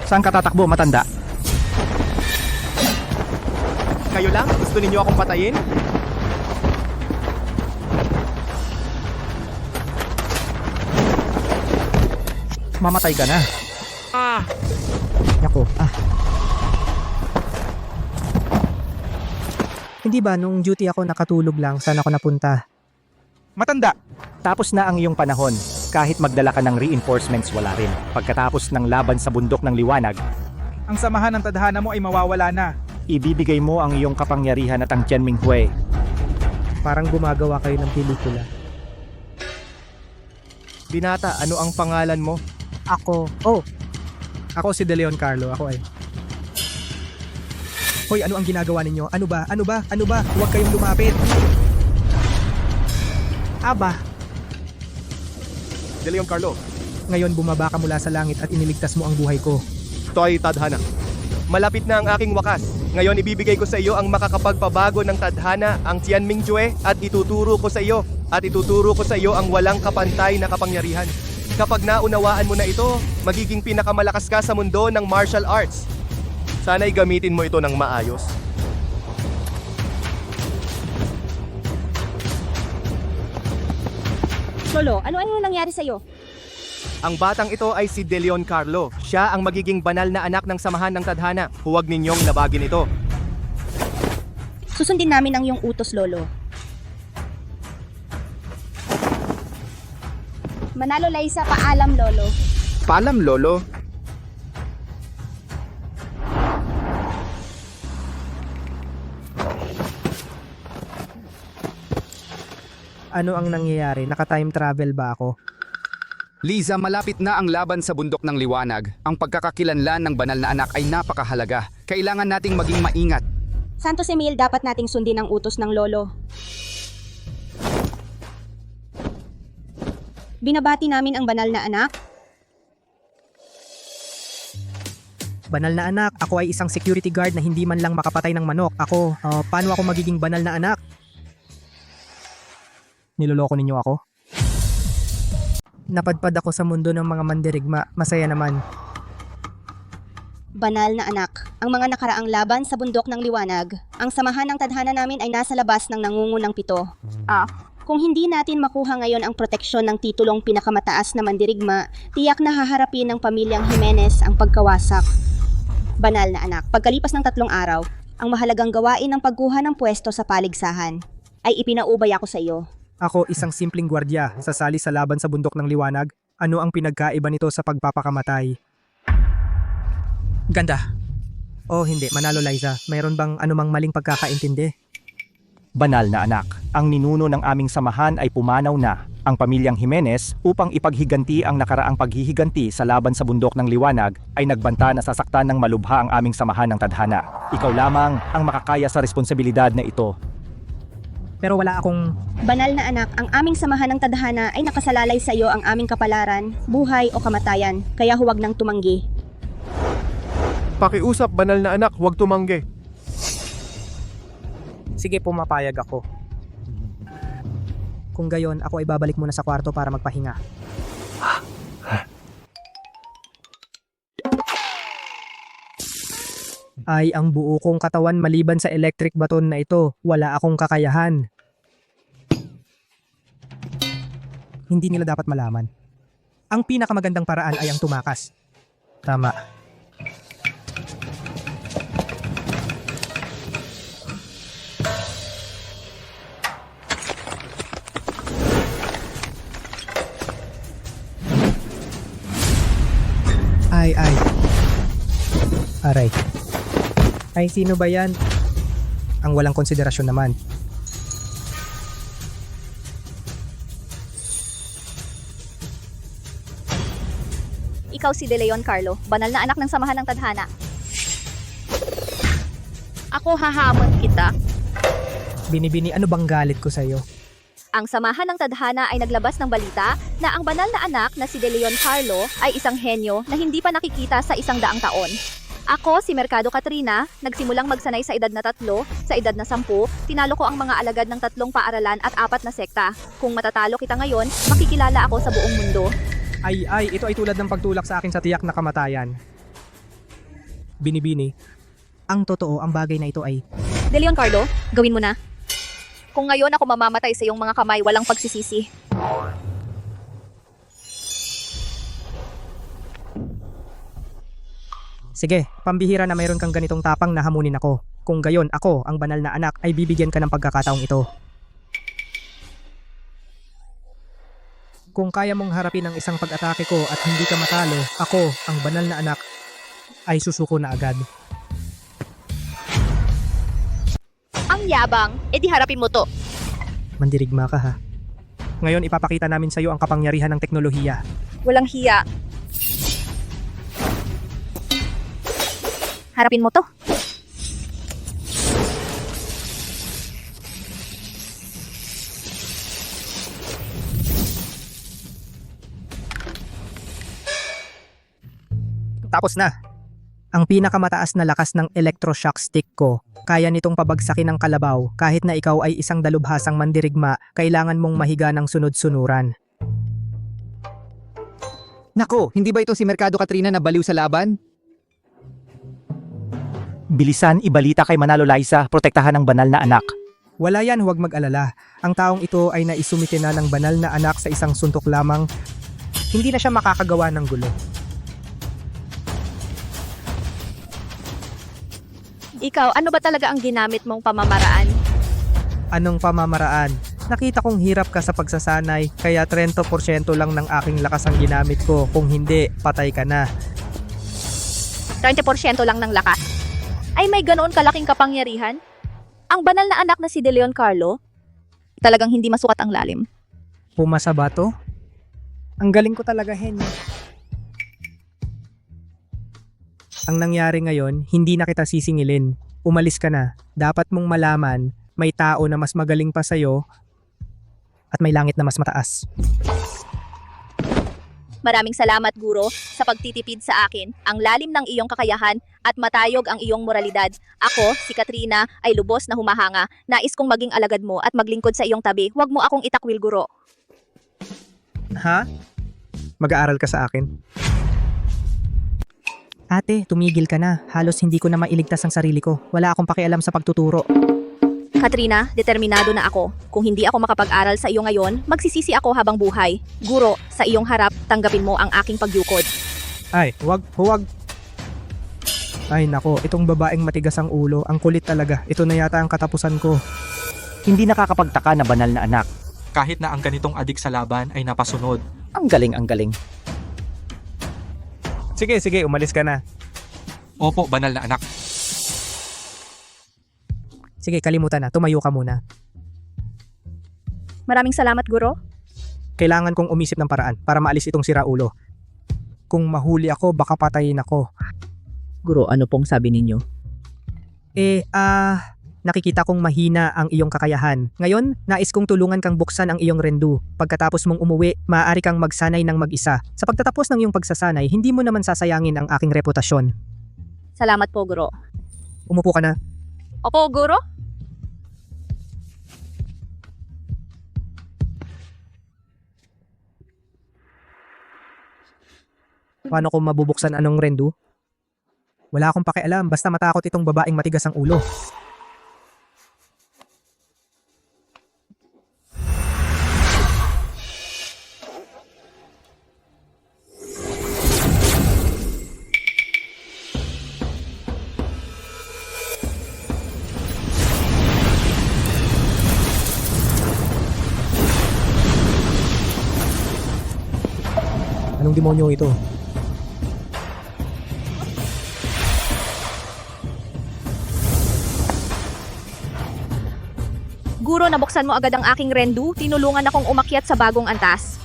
Saan ka tatakbo, matanda? Kayo lang? Gusto ninyo akong patayin? Mamatay ka na. Nako, Hindi ba nung duty ako nakatulog lang, saan ako napunta? Matanda! Tapos na ang iyong panahon. Kahit magdala ka ng reinforcements, wala rin. Pagkatapos ng laban sa bundok ng liwanag, Ang samahan ng tadhana mo ay mawawala na. ibibigay mo ang iyong kapangyarihan at ang Tianminghui. Parang gumagawa kayo ng pelikula. Binata, ano ang pangalan mo? Ako si De Leon Carlo, ako ay. Hoy, ano ang ginagawa ninyo? Ano ba? Huwag kayong lumapit. Aba, De Leon Carlo. ngayon bumaba ka mula sa langit at iniligtas mo ang buhay ko. Ito ay tadhana. Malapit na ang aking wakas. Ngayon ibibigay ko sa iyo ang makakapagpabago ng tadhana, ang Tianmingjue, at ituturo ko sa iyo. At ituturo ko sa iyo ang walang kapantay na kapangyarihan. Kapag naunawaan mo na ito, magiging pinakamalakas ka sa mundo ng martial arts. Sana'y gamitin mo ito ng maayos. Lolo, ano nangyari sa'yo? Ang batang ito ay si De Leon Carlo. Siya ang magiging banal na anak ng samahan ng tadhana. Huwag ninyong labagin ito. Susundin namin ang iyong utos, Lolo. Manalo Liza, paalam, Lolo. Paalam, Lolo. Ano ang nangyayari? Naka-time travel ba ako? Liza, malapit na ang laban sa bundok ng liwanag. Ang pagkakakilanlan ng banal na anak ay napakahalaga. Kailangan nating maging maingat. Santos Emil, dapat nating sundin ang utos ng Lolo. Binabati namin ang banal na anak. Banal na anak, ako ay isang security guard na hindi man lang makapatay ng manok. Paano ako magiging banal na anak? Niloloko ninyo ako? Napadpad ako sa mundo ng mga mandirigma. Masaya naman. Banal na anak, ang mga nakaraang laban sa bundok ng liwanag, ang samahan ng tadhana namin ay nasa labas ng nangungunang pito. Kung hindi natin makuha ngayon ang proteksyon ng titulong pinakamataas na mandirigma, tiyak na haharapin ng pamilyang Jimenez ang pagkawasak. Banal na anak, pagkalipas ng 3 araw, ang mahalagang gawain ng pagkuha ng pwesto sa paligsahan ay ipinaubay ako sa iyo. Ako, isang simpleng gwardya, sasali sa laban sa bundok ng liwanag. Ano ang pinagkaiba nito sa pagpapakamatay? Ganda. Hindi, manalo Liza. Mayroon bang anumang maling pagkakaintindi? Banal na anak, ang ninuno ng aming samahan ay pumanaw na, ang pamilyang Jimenez, upang ipaghiganti ang nakaraang paghihiganti sa laban sa bundok ng liwanag, ay nagbanta na sasaktan ng malubha ang aming samahan ng tadhana. Ikaw lamang ang makakaya sa responsibilidad na ito. Pero wala akong... Banal na anak, ang aming samahan ng tadhana ay nakasalalay sa iyo ang aming kapalaran, buhay o kamatayan, kaya huwag nang tumanggi. Pakiusap, banal na anak, huwag tumanggi. Sige, pumapayag ako. Kung gayon, ako ay babalik muna sa kwarto para magpahinga. Ay, ang buo kong katawan maliban sa electric baton na ito, wala akong kakayahan. Hindi nila dapat malaman. Ang pinakamagandang paraan ay ang tumakas. Tama. Ay. Aray. Ay, sino ba yan? Ang walang konsiderasyon naman. Ikaw si De Leon Carlo, banal na anak ng samahan ng tadhana. Ako hahamon kita. Binibini, ano bang galit ko sa'yo? Ang samahan ng tadhana ay naglabas ng balita na ang banal na anak na si De Leon Carlo ay isang henyo na hindi pa nakikita sa 100 taon. Ako, si Mercado Katrina, nagsimulang magsanay sa edad na 3, sa edad na 10, tinalo ko ang mga alagad ng 3 paaralan at 4 na sekta. Kung matatalo kita ngayon, makikilala ako sa buong mundo. Ay, ito ay tulad ng pagtulak sa akin sa tiyak na kamatayan. Binibini. Ang totoo, ang bagay na ito ay De Leon Carlo, gawin mo na. Kung ngayon ako mamamatay sa iyong mga kamay, walang pagsisisi. sige, pambihira na mayroon kang ganitong tapang na hamunin ako. Kung gayon, ako, ang banal na anak, ay bibigyan ka ng pagkakataong ito. Kung kaya mong harapin ang isang pag-atake ko at hindi ka matalo, ako, ang banal na anak, ay susuko na agad. Ang yabang, edi harapin mo to. Mandirigma ka ha. Ngayon ipapakita namin sa iyo ang kapangyarihan ng teknolohiya. Walang hiya. Harapin mo to. Tapos na. Ang pinakamataas na lakas ng electroshock stick ko, kaya nitong pabagsakin ng kalabaw kahit na ikaw ay isang dalubhasang mandirigma, kailangan mong mahiga ng sunod-sunuran. Nako, hindi ba ito si Mercado Katrina na baliw sa laban? Bilisan, ibalita kay Manalo Liza, protektahan ang banal na anak. Wala yan, huwag mag-alala. Ang taong ito ay naisumite na ng banal na anak sa isang suntok lamang. Hindi na siya makakagawa ng gulo. Ikaw, ano ba talaga ang ginamit mong pamamaraan? Anong pamamaraan? Nakita kong hirap ka sa pagsasanay, kaya 30% lang ng aking lakas ang ginamit ko. Kung hindi, patay ka na. 30% lang ng lakas. Ay may ganoon kalaking kapangyarihan? Ang banal na anak na si De Leon Carlo? Talagang hindi masukat ang lalim. Pumasa ba to? Ang galing ko talaga, Hen. Ang nangyari ngayon, hindi na kita sisingilin. Umalis ka na. Dapat mong malaman, may tao na mas magaling pa sa'yo at may langit na mas mataas. Maraming salamat, Guro, sa pagtitipid sa akin. Ang lalim ng iyong kakayahan at matayog ang iyong moralidad. Ako, si Katrina, ay lubos na humahanga. Nais kong maging alagad mo at maglingkod sa iyong tabi. Huwag mo akong itakwil, Guro. Ha? Mag-aaral ka sa akin? Ate, tumigil ka na. Halos hindi ko na mailigtas ang sarili ko. Wala akong pakialam sa pagtuturo. Katrina, determinado na ako. Kung hindi ako makapag-aral sa iyo ngayon, magsisisi ako habang buhay. Guro, sa iyong harap, tanggapin mo ang aking pagyukod. Ay, huwag. Ay nako, itong babaeng matigas ang ulo. Ang kulit talaga. Ito na yata ang katapusan ko. Hindi nakakapagtaka na banal na anak. Kahit na ang ganitong adik sa laban ay napasunod. Ang galing, ang galing. Sige, umalis ka na. Opo, banal na anak. Sige, kalimutan na. Tumayo ka muna. Maraming salamat, Guro. Kailangan kong umisip ng paraan para maalis itong siraulo. Kung mahuli ako, baka patayin ako. Guro, ano pong sabi ninyo? Nakikita kong mahina ang iyong kakayahan. Ngayon, nais kong tulungan kang buksan ang iyong rendu. Pagkatapos mong umuwi, maaari kang magsanay ng mag-isa. Sa pagtatapos ng iyong pagsasanay, hindi mo naman sasayangin ang aking reputasyon. Salamat po, Guro. Umupo ka na. Opo, Guro? Paano ko mabubuksan anong rendu? Wala akong pakialam, basta matakot itong babaeng matigas ang ulo. Anong demonyo ito? Guro, nabuksan mo agad ang aking rendu. Tinulungan akong umakyat sa bagong antas.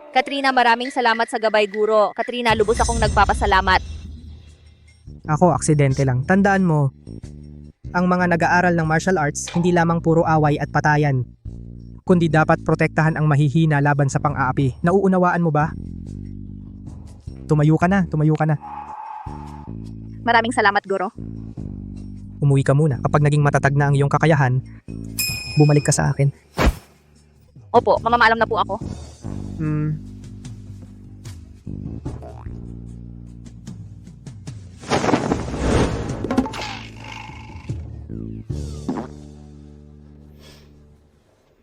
Katrina, maraming salamat sa gabay, Guro. Katrina, lubos akong nagpapasalamat. Ako, aksidente lang. Tandaan mo, ang mga nag-aaral ng martial arts, hindi lamang puro away at patayan, kundi dapat protektahan ang mahihina laban sa pang-aapi. Nauunawaan mo ba? Tumayo ka na. Maraming salamat, Guro. Umuwi ka muna. Kapag naging matatag na ang iyong kakayahan, bumalik ka sa akin. Opo, mamamaalam na po ako.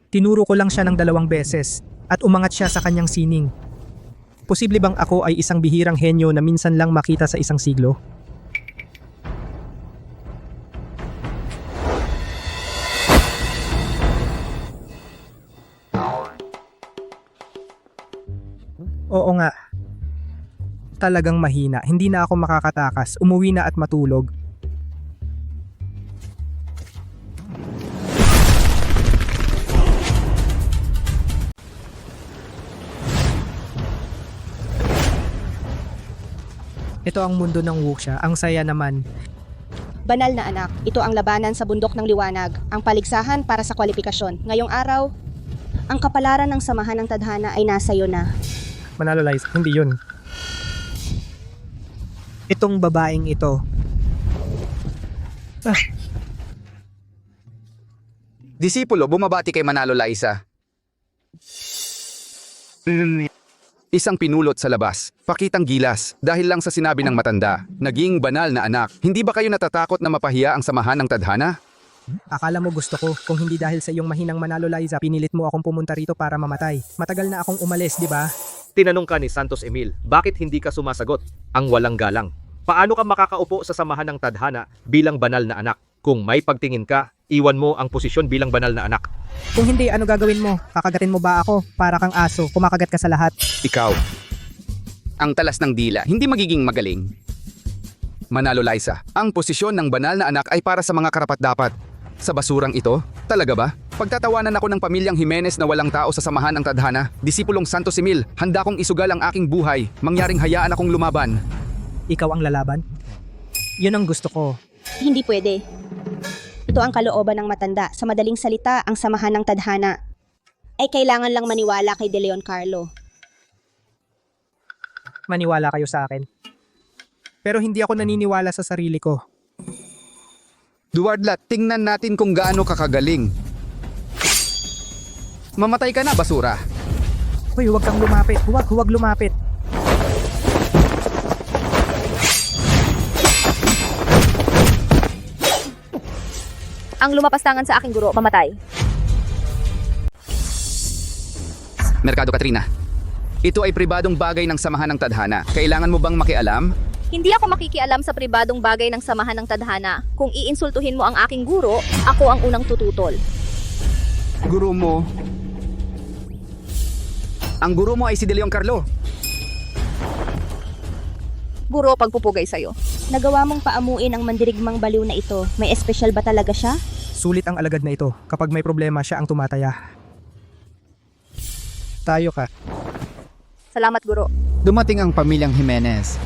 Tinuro ko lang siya ng 2 beses at umangat siya sa kanyang sining. Posible bang ako ay isang bihirang henyo na minsan lang makita sa isang siglo? Oo nga. Talagang mahina. Hindi na ako makakatakas. Umuwi na at matulog. Ito ang mundo ng wuxia. Ang saya naman. Banal na anak, ito ang labanan sa bundok ng liwanag, ang paligsahan para sa kwalifikasyon. Ngayong araw, ang kapalaran ng samahan ng tadhana ay nasa iyo na. Manalo Liza, hindi yun. Itong babaeng ito. Disipulo, bumabati kay Manalo Liza. Isang pinulot sa labas, pakitang gilas, dahil lang sa sinabi ng matanda, naging banal na anak. Hindi ba kayo natatakot na mapahiya ang samahan ng tadhana? Akala mo gusto ko, kung hindi dahil sa iyong mahinang Manalo Liza, pinilit mo akong pumunta rito para mamatay. Matagal na akong umalis, di ba? Tinanong ka ni Santos Emil, bakit hindi ka sumasagot? Ang walang galang. Paano ka makakaupo sa samahan ng tadhana bilang banal na anak? Kung may pagtingin ka, iwan mo ang posisyon bilang banal na anak. Kung hindi, ano gagawin mo? Kakagatin mo ba ako? Para kang aso, kumakagat ka sa lahat. Ikaw, ang talas ng dila, hindi magiging magaling. Manalo Liza, ang posisyon ng banal na anak ay para sa mga karapat-dapat. Sa basurang ito? Talaga ba? Pagtatawanan ako ng pamilyang Jimenez na walang tao sa samahan ng tadhana, disipulong Santos Emil, handa kong isugal ang aking buhay, mangyaring hayaan akong lumaban. Ikaw ang lalaban? Yun ang gusto ko. Hindi pwede. Ito ang kalooban ng matanda. Sa madaling salita, ang samahan ng tadhana ay kailangan lang maniwala kay De Leon Carlo. Maniwala kayo sa akin. Pero hindi ako naniniwala sa sarili ko. Duwardla, tingnan natin kung gaano kakagaling. Mamatay ka na, basura. Hoy, huwag kang lumapit. Huwag lumapit. Ang lumapastangan sa aking guro, mamatay. Merkado Katrina, ito ay pribadong bagay ng samahan ng tadhana. Kailangan mo bang makialam? Hindi ako makikialam sa pribadong bagay ng samahan ng tadhana. Kung iinsultuhin mo ang aking guro, ako ang unang tututol. Guro mo? Ang guro mo ay si De Leon Carlo. Guro, pagpupugay sa'yo. Nagawa mong paamuin ang mandirigmang baliw na ito. May espesyal ba talaga siya? Sulit ang alagad na ito. Kapag may problema, siya ang tumataya. Tayo ka. Salamat, guro. Dumating ang pamilyang Jimenez.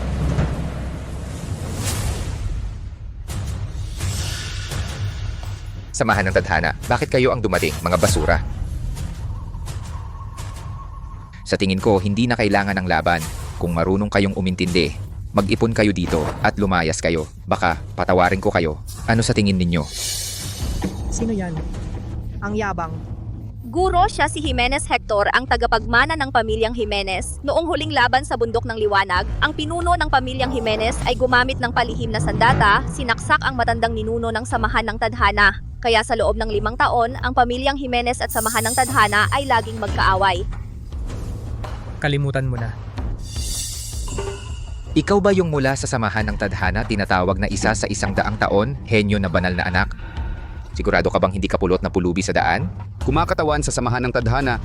Samahan ng tadhana, bakit kayo ang dumating, mga basura? Sa tingin ko, hindi na kailangan ng laban. Kung marunong kayong umintindi, mag-ipon kayo dito at lumayas kayo. Baka patawarin ko kayo. Ano sa tingin ninyo? Sino yan? Ang yabang. Guro, siya si Jimenez Hector, ang tagapagmana ng pamilyang Jimenez. Noong huling laban sa bundok ng liwanag, ang pinuno ng pamilyang Jimenez ay gumamit ng palihim na sandata, sinaksak ang matandang ninuno ng samahan ng tadhana. Kaya sa loob ng 5 taon, ang pamilyang Jimenez at samahan ng tadhana ay laging magkaaway. Kalimutan mo na. Ikaw ba yung mula sa samahan ng tadhana tinatawag na isa sa 100 taon, henyo na banal na anak? Sigurado ka bang hindi ka pulot na pulubi sa daan? Kumakatawan sa samahan ng tadhana.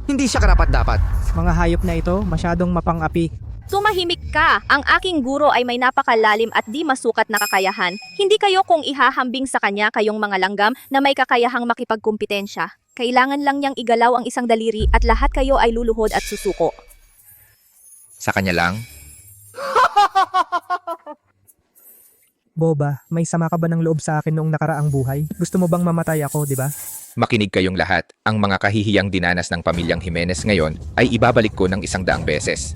Hindi siya karapat-dapat. Mga hayop na ito, masyadong mapang-api. Tumahimik ka! Ang aking guro ay may napakalalim at di masukat na kakayahan. Hindi kayo kung ihahambing sa kanya kayong mga langgam na may kakayahang makipagkumpetensya. Kailangan lang niyang igalaw ang isang daliri at lahat kayo ay luluhod at susuko. Sa kanya lang? Boba, may sama ka ba ng loob sa akin noong nakaraang buhay? Gusto mo bang mamatay ako, di ba? Makinig kayong lahat. Ang mga kahihiyang dinanas ng pamilyang Jimenez ngayon ay ibabalik ko ng 100 beses.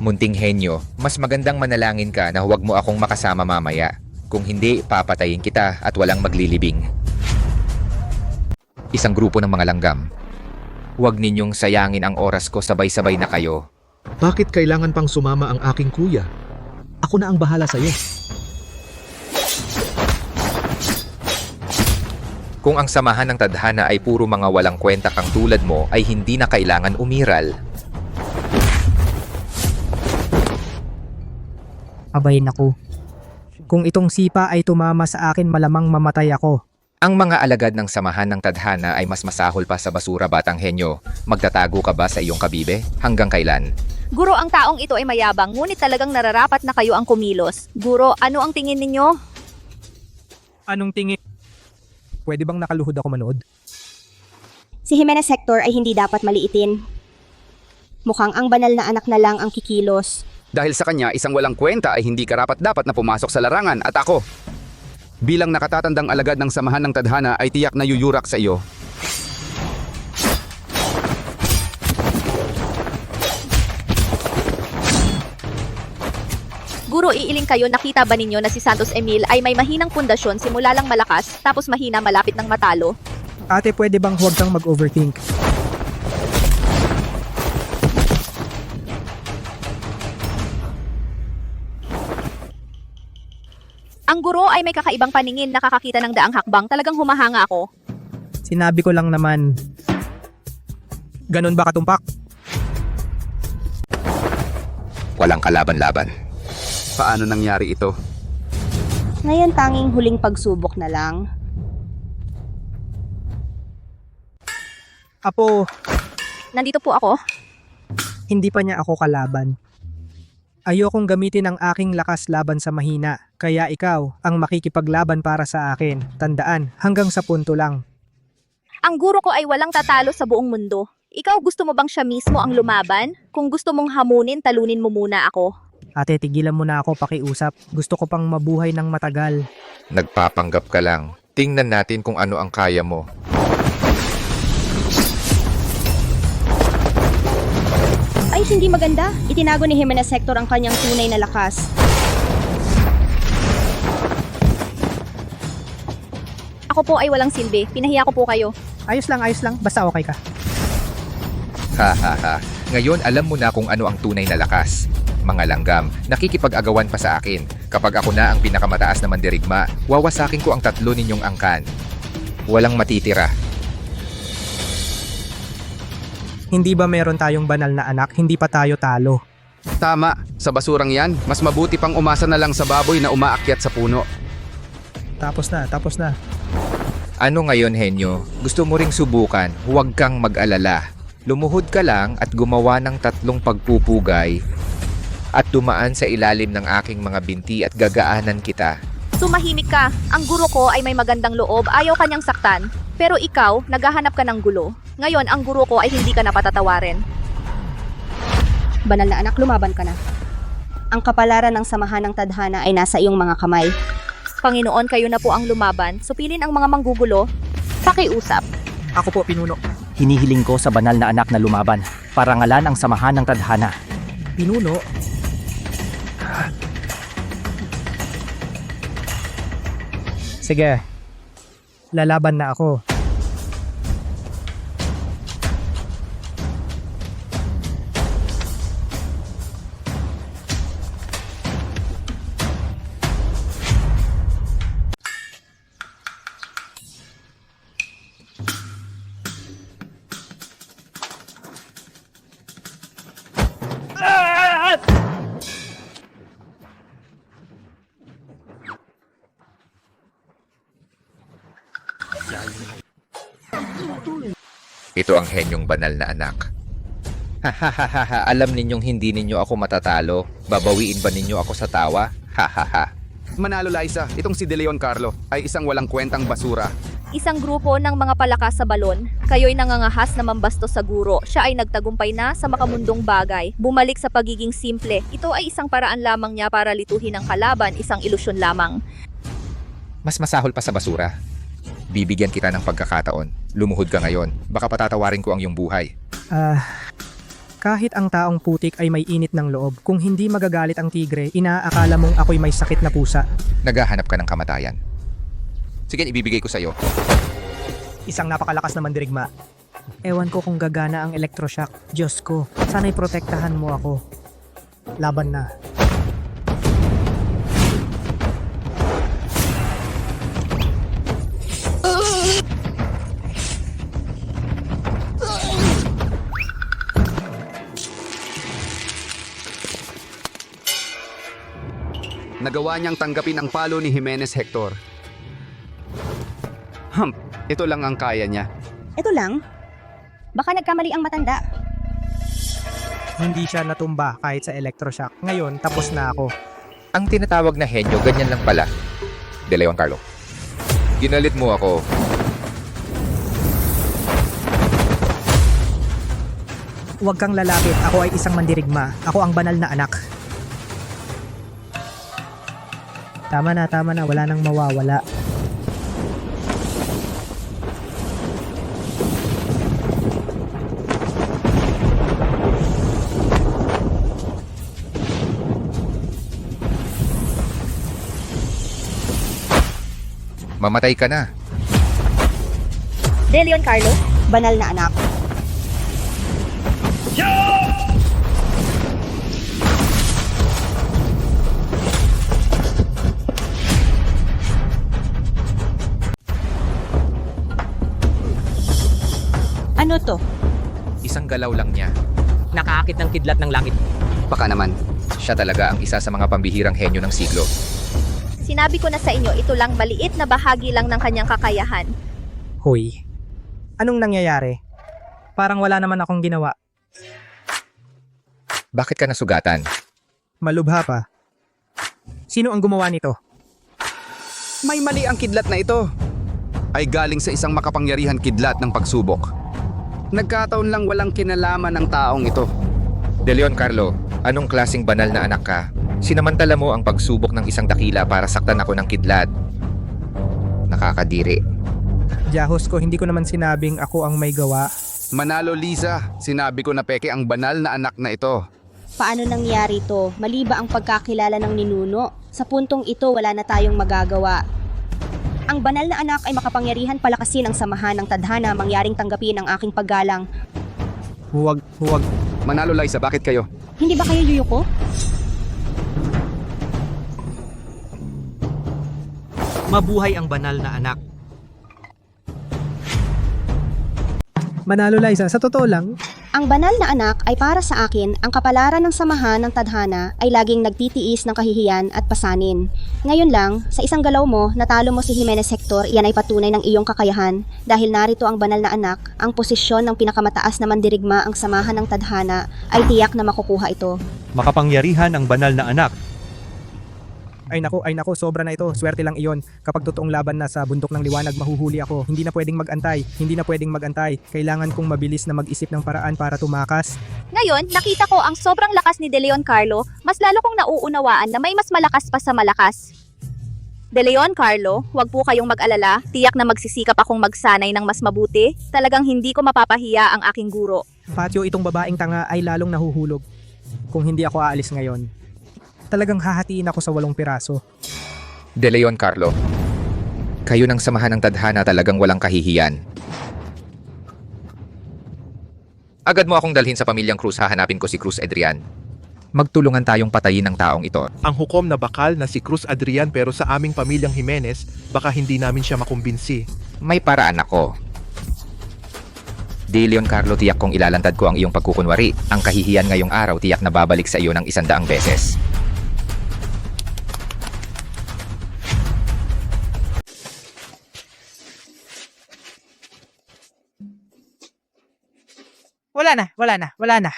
Munting henyo, mas magandang manalangin ka na huwag mo akong makasama mamaya. Kung hindi, papatayin kita at walang maglilibing. Isang grupo ng mga langgam. Huwag ninyong sayangin ang oras ko, sabay-sabay na kayo. Bakit kailangan pang sumama ang aking kuya? Ako na ang bahala sa iyo. Kung ang samahan ng tadhana ay puro mga walang kwenta kang tulad mo ay hindi na kailangan umiral. Abay naku. Kung itong sipa ay tumama sa akin, malamang mamatay ako. Ang mga alagad ng samahan ng tadhana ay mas masahol pa sa basura, batang henyo. Magtatago ka ba sa iyong kabibe? Hanggang kailan? Guro, ang taong ito ay mayabang, ngunit talagang nararapat na kayo ang kumilos. Guro, ano ang tingin ninyo? Anong tingin? Pwede bang nakaluhod ako manood? Si Jimenez Hector ay hindi dapat maliitin. Mukhang ang banal na anak na lang ang kikilos. Dahil sa kanya, isang walang kwenta ay hindi karapat-dapat na pumasok sa larangan at ako. Bilang nakatatandang alagad ng samahan ng tadhana ay tiyak na yuyurak sa iyo. Guro, iiling kayo, nakita ba ninyo na si Santos Emil ay may mahinang pundasyon, simula lang malakas, tapos mahina malapit ng matalo? Ate, pwede bang huwag kang mag-overthink? Ang guro ay may kakaibang paningin, nakakakita ng daang hakbang, talagang humahanga ako. Sinabi ko lang naman. Ganun ba katumpak? Walang kalaban-laban. Paano nangyari ito? Ngayon tanging huling pagsubok na lang. Apo, Nandito po ako. hindi pa niya ako kalaban. Ayokong gamitin ang aking lakas laban sa mahina, kaya ikaw ang makikipaglaban para sa akin. Tandaan, hanggang sa punto lang. Ang guro ko ay walang tatalo sa buong mundo. Ikaw, gusto mo bang siya mismo ang lumaban? Kung gusto mong hamunin, talunin mo muna ako. Ate, tigilan mo na ako pakiusap. Gusto ko pang mabuhay ng matagal. Nagpapanggap ka lang. Tingnan natin kung ano ang kaya mo. Ay, hindi maganda. Itinago ni Jimenez Hector ang kanyang tunay na lakas. Ako po ay walang silbi. Pinahiya ko po kayo. Ayos lang. Basta okay ka. Ha ha ha. Ngayon alam mo na kung ano ang tunay na lakas. Mga langgam, nakikipag-agawan pa sa akin. Kapag ako na ang pinakamataas na mandirigma, wawasakin ko ang 3 ninyong angkan. Walang matitira. Hindi ba meron tayong banal na anak, hindi pa tayo talo? Tama, sa basurang yan, mas mabuti pang umasa na lang sa baboy na umaakyat sa puno. Tapos na. Ano ngayon, Henyo? Gusto mo ring subukan, huwag kang mag-alala. Lumuhod ka lang at gumawa ng 3 pagpupugay at dumaan sa ilalim ng aking mga binti at gagaanan kita. Tumahimik ka. Ang guro ko ay may magandang loob, ayaw kanyang saktan. Pero ikaw, naghahanap ka ng gulo. Ngayon, ang guro ko ay hindi ka na patatawarin. Banal na anak, lumaban ka na. Ang kapalaran ng samahan ng tadhana ay nasa iyong mga kamay. Panginoon, kayo na po ang lumaban. Supilin ang mga manggugulo. Pakiusap. Ako po, pinuno. Hinihiling ko sa banal na anak na lumaban. Parangalan ang samahan ng tadhana. Pinuno? Sige. Lalaban na ako. Ito ang Henyong banal na anak. Hahaha, alam ninyong hindi ninyo ako matatalo. Babawiin ba ninyo ako sa tawa? Hahaha. Manalo, Liza, itong si De Leon Carlo ay isang walang kwentang basura. Isang grupo ng mga palakas sa balon. Kayo'y nangangahas na mambastos sa guro. Siya ay nagtagumpay na sa makamundong bagay. Bumalik sa pagiging simple. Ito ay isang paraan lamang niya para lituhin ang kalaban, isang ilusyon lamang. Mas masahol pa sa basura. Bibigyan kita ng pagkakataon. Lumuhod ka ngayon. Baka patatawarin ko ang iyong buhay. Kahit ang taong putik ay may init ng loob, kung hindi magagalit ang tigre, inaakala mong ako'y may sakit na pusa. Naghahanap ka ng kamatayan. Sige, ibibigay ko sa iyo. Isang napakalakas na mandirigma. Ewan ko kung gagana ang electroshock. Diyos ko, sana'y protektahan mo ako. Laban na. Nagawa niyang tanggapin ang palo ni Jimenez Hector. Ito lang ang kaya niya. Ito lang? Baka nagkamali ang matanda. Hindi siya natumba kahit sa electroshock. Ngayon, tapos na ako. Ang tinatawag na henyo, ganyan lang pala. De Leon Carlo. Ginalit mo ako. Huwag kang lalapit. Ako ay isang mandirigma. Ako ang banal na anak. Tama na. Wala nang mawawala. Mamatay ka na. De Leon Carlo, Banal na anak. Ano to? Isang galaw lang niya. Nakaakit ng kidlat ng langit. Baka naman. Siya talaga ang isa sa mga pambihirang henyo ng siglo. sinabi ko na sa inyo ito lang maliit na bahagi lang ng kanyang kakayahan. Hoy, anong nangyayari? Parang wala naman akong ginawa. Bakit ka nasugatan? Malubha pa. Sino ang gumawa nito? May mali ang kidlat na ito. Ay galing sa isang makapangyarihan kidlat ng pagsubok. Nagkataon lang walang kinalaman ng taong ito. De Leon Carlo, anong klaseng banal na anak ka? Sinamantala mo ang pagsubok ng isang dakila para saktan ako ng kidlat. Nakakadiri. Diyahos ko, hindi ko naman sinabing ako ang may gawa. Manalo Lisa, sinabi ko na peke ang banal na anak na ito. Paano nangyari ito? Mali ba ang pagkakilala ng ninuno? Sa puntong ito, wala na tayong magagawa. Ang banal na anak ay makapangyarihan palakasin ang samahan ng tadhana mangyaring tanggapin ang aking paggalang. Huwag. Manalo Liza, bakit kayo? Hindi ba kayo yuyuko? Mabuhay ang banal na anak. Manalo Liza, sa totoo lang, Ang banal na anak ay para sa akin, ang kapalaran ng samahan ng tadhana ay laging nagtitiis ng kahihiyan at pasanin. Ngayon lang, sa isang galaw mo, natalo mo si Jimenez Hector, iyan ay patunay ng iyong kakayahan. Dahil narito ang banal na anak, ang posisyon ng pinakamataas na mandirigma ang samahan ng tadhana ay tiyak na makukuha ito. Makapangyarihan ang banal na anak. ay nako, sobra na ito. Swerte lang iyon. Kapag totoong laban na sa bundok ng liwanag, mahuhuli ako. Hindi na pwedeng magantay. Kailangan kong mabilis na mag-isip ng paraan para tumakas. Ngayon, nakita ko ang sobrang lakas ni De Leon Carlo, mas lalo kong nauunawaan na may mas malakas pa sa malakas. De Leon Carlo, huwag po kayong mag-alala, tiyak na magsisikap akong magsanay ng mas mabuti. Talagang hindi ko mapapahiya ang aking guro. Patio, itong babaeng tanga ay lalong nahuhulog. Kung hindi ako aalis ngayon, talagang hahatiin ako sa 8 piraso. De Leon Carlo, kayo ng samahan ng tadhana talagang walang kahihiyan. Agad mo akong dalhin sa pamilyang Cruz, hahanapin ko si Cruz Adrian. Magtulungan tayong patayin ng taong ito. Ang hukom na bakal na si Cruz Adrian pero sa aming pamilyang Jimenez, baka hindi namin siya makumbinsi. May paraan ako. De Leon Carlo, tiyak kong ilalantad ko ang iyong pagkukunwari. Ang kahihiyan ngayong araw tiyak na babalik sa iyo ng 100 beses. Wala na.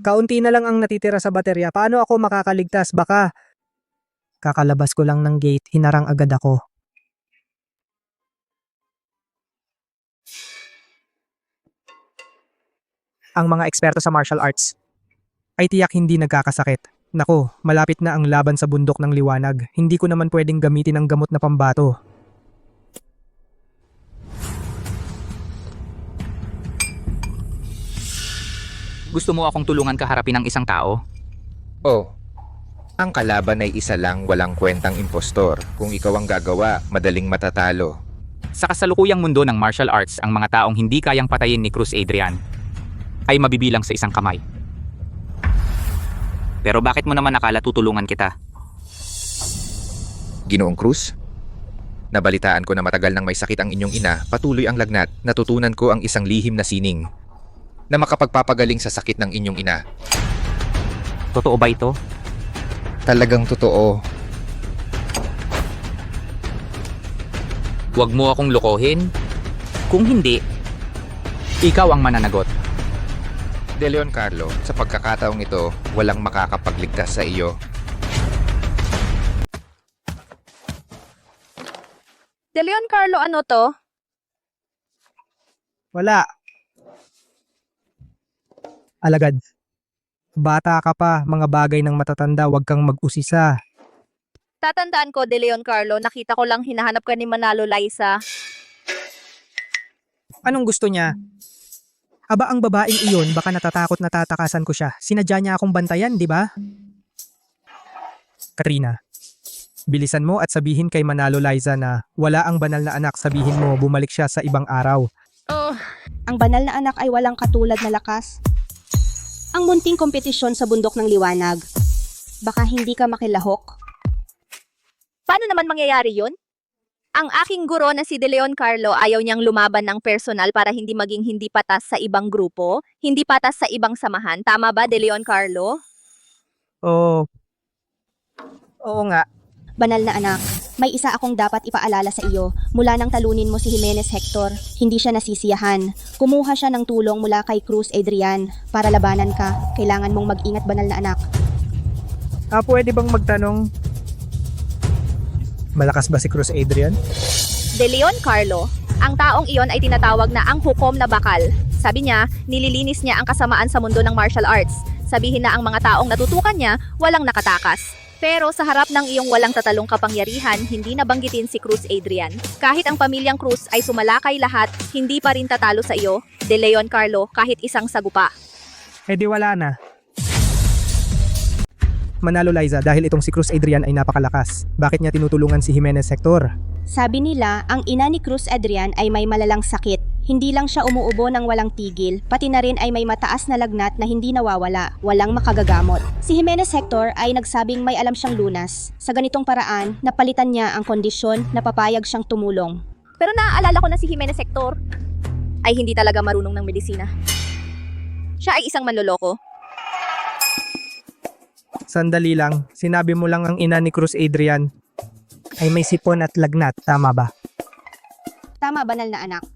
Kaunti na lang ang natitira sa baterya. Paano ako makakaligtas? Baka kakalabas ko lang ng gate, hinarang agad ako. Ang mga eksperto sa martial arts ay tiyak hindi nagkakasakit. Nako, malapit na ang laban sa bundok ng liwanag. Hindi ko naman pwedeng gamitin ang gamot na pambato. Gusto mo akong tulungan kaharapin ng isang tao? Oh, ang kalaban ay isa lang, walang kwentang impostor. Kung ikaw ang gagawa, madaling matatalo. Sa kasalukuyang mundo ng martial arts, ang mga taong hindi kayang patayin ni Cruz Adrian ay mabibilang sa isang kamay. Pero bakit mo naman akala tutulungan kita? Ginoong Cruz? Nabalitaan ko na matagal nang may sakit ang inyong ina, patuloy ang lagnat. Natutunan ko ang isang lihim na sining na makapagpapagaling sa sakit ng inyong ina. Totoo ba ito? Talagang totoo. Huwag mo akong lokohin. Kung hindi, ikaw ang mananagot. De Leon Carlo, sa pagkakataong ito, walang makakapagligtas sa iyo. De Leon Carlo, ano to? Wala. Alagad. Bata ka pa, mga bagay ng matatanda, huwag kang mag-usisa. Tatandaan ko, De Leon Carlo, nakita ko lang hinahanap ka ni Manalo Liza. Anong gusto niya? Aba, ang babaeng iyon, baka natatakot na tatakasan ko siya. Sinadya niya akong bantayan, di ba? Katrina, bilisan mo at sabihin kay Manalo Liza na wala ang banal na anak. Sabihin mo, bumalik siya sa ibang araw. Ang banal na anak ay walang katulad na lakas. Ang munting kompetisyon sa bundok ng liwanag. Baka hindi ka makilahok. Paano naman mangyayari yun? Ang aking guro na si De Leon Carlo ayaw niyang lumaban ng personal para hindi maging hindi patas sa ibang grupo, hindi patas sa ibang samahan. Tama ba, De Leon Carlo? Oo nga. Banal na anak, may isa akong dapat ipaalala sa iyo. Mula nang talunin mo si Jimenez Hector, hindi siya nasisiyahan. Kumuha siya ng tulong mula kay Cruz Adrian. Para labanan ka, kailangan mong mag-ingat, banal na anak. Pwede bang magtanong? Malakas ba si Cruz Adrian? De Leon Carlo, ang taong iyon ay tinatawag na ang hukom na bakal. Sabi niya, nililinis niya ang kasamaan sa mundo ng martial arts. Sabihin na ang mga taong natutukan niya, walang nakatakas. Pero sa harap ng iyong walang tatalong kapangyarihan, hindi nabanggitin si Cruz Adrian. Kahit ang pamilyang Cruz ay sumalakay lahat, hindi pa rin tatalo sa iyo, De Leon Carlo, kahit isang sagupa. Di wala na. Manalo Liza, dahil itong si Cruz Adrian ay napakalakas. Bakit niya tinutulungan si Jimenez Hector? Sabi nila, ang ina ni Cruz Adrian ay may malalang sakit. Hindi lang siya umuubo ng walang tigil, pati na rin ay may mataas na lagnat na hindi nawawala, walang makagagamot. Si Jimenez Hector ay nagsabing may alam siyang lunas. Sa ganitong paraan, napalitan niya ang kondisyon na papayag siyang tumulong. Pero naaalala ko na si Jimenez Hector ay hindi talaga marunong ng medisina. Siya ay isang manloloko. Sandali lang, sinabi mo lang ang ina ni Cruz Adrian ay may sipon at lagnat, tama ba? Tama, banal na anak.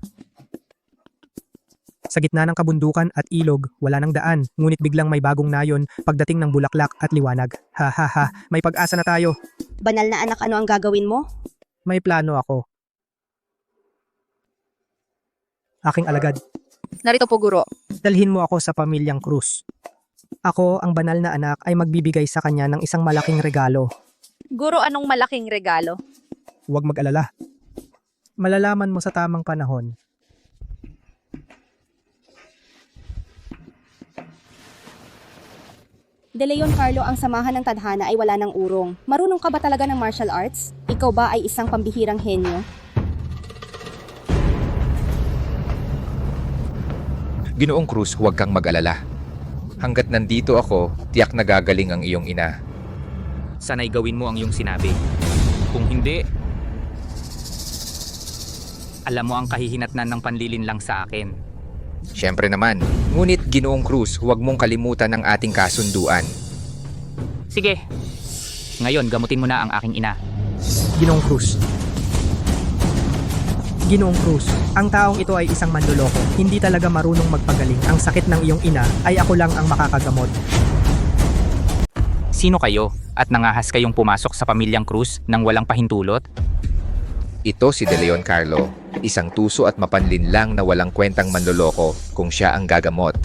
Sa gitna ng kabundukan at ilog, wala nang daan, ngunit biglang may bagong nayon pagdating ng bulaklak at liwanag. Ha ha ha, may pag-asa na tayo. Banal na anak, ano ang gagawin mo? May plano ako. Aking alagad, Narito po, guro. dalhin mo ako sa pamilyang Cruz. Ako, ang banal na anak, ay magbibigay sa kanya ng isang malaking regalo. Guro, anong malaking regalo? Huwag mag-alala. Malalaman mo sa tamang panahon. De Leon Carlo, ang samahan ng tadhana ay wala ng urong. Marunong ka ba talaga ng martial arts? Ikaw ba ay isang pambihirang henyo? Ginoong Cruz, huwag kang mag-alala. Hanggat nandito ako, tiyak na gagaling ang iyong ina. Sana'y gawin mo ang iyong sinabi. Kung hindi, alam mo ang kahihinatnan ng panlilin lang sa akin. Siyempre naman. Ngunit Ginoong Cruz, huwag mong kalimutan ang ating kasunduan. Sige, ngayon gamutin mo na ang aking ina. Ginoong Cruz. Ginoong Cruz, ang taong ito ay isang manloloko. Hindi talaga marunong magpagaling. Ang sakit ng iyong ina ay ako lang ang makakagamot. Sino kayo at nangahas kayong pumasok sa pamilyang Cruz nang walang pahintulot? Ito si De Leon Carlo, isang tuso at mapanlinlang na walang kwentang manloloko kung siya ang gagamot.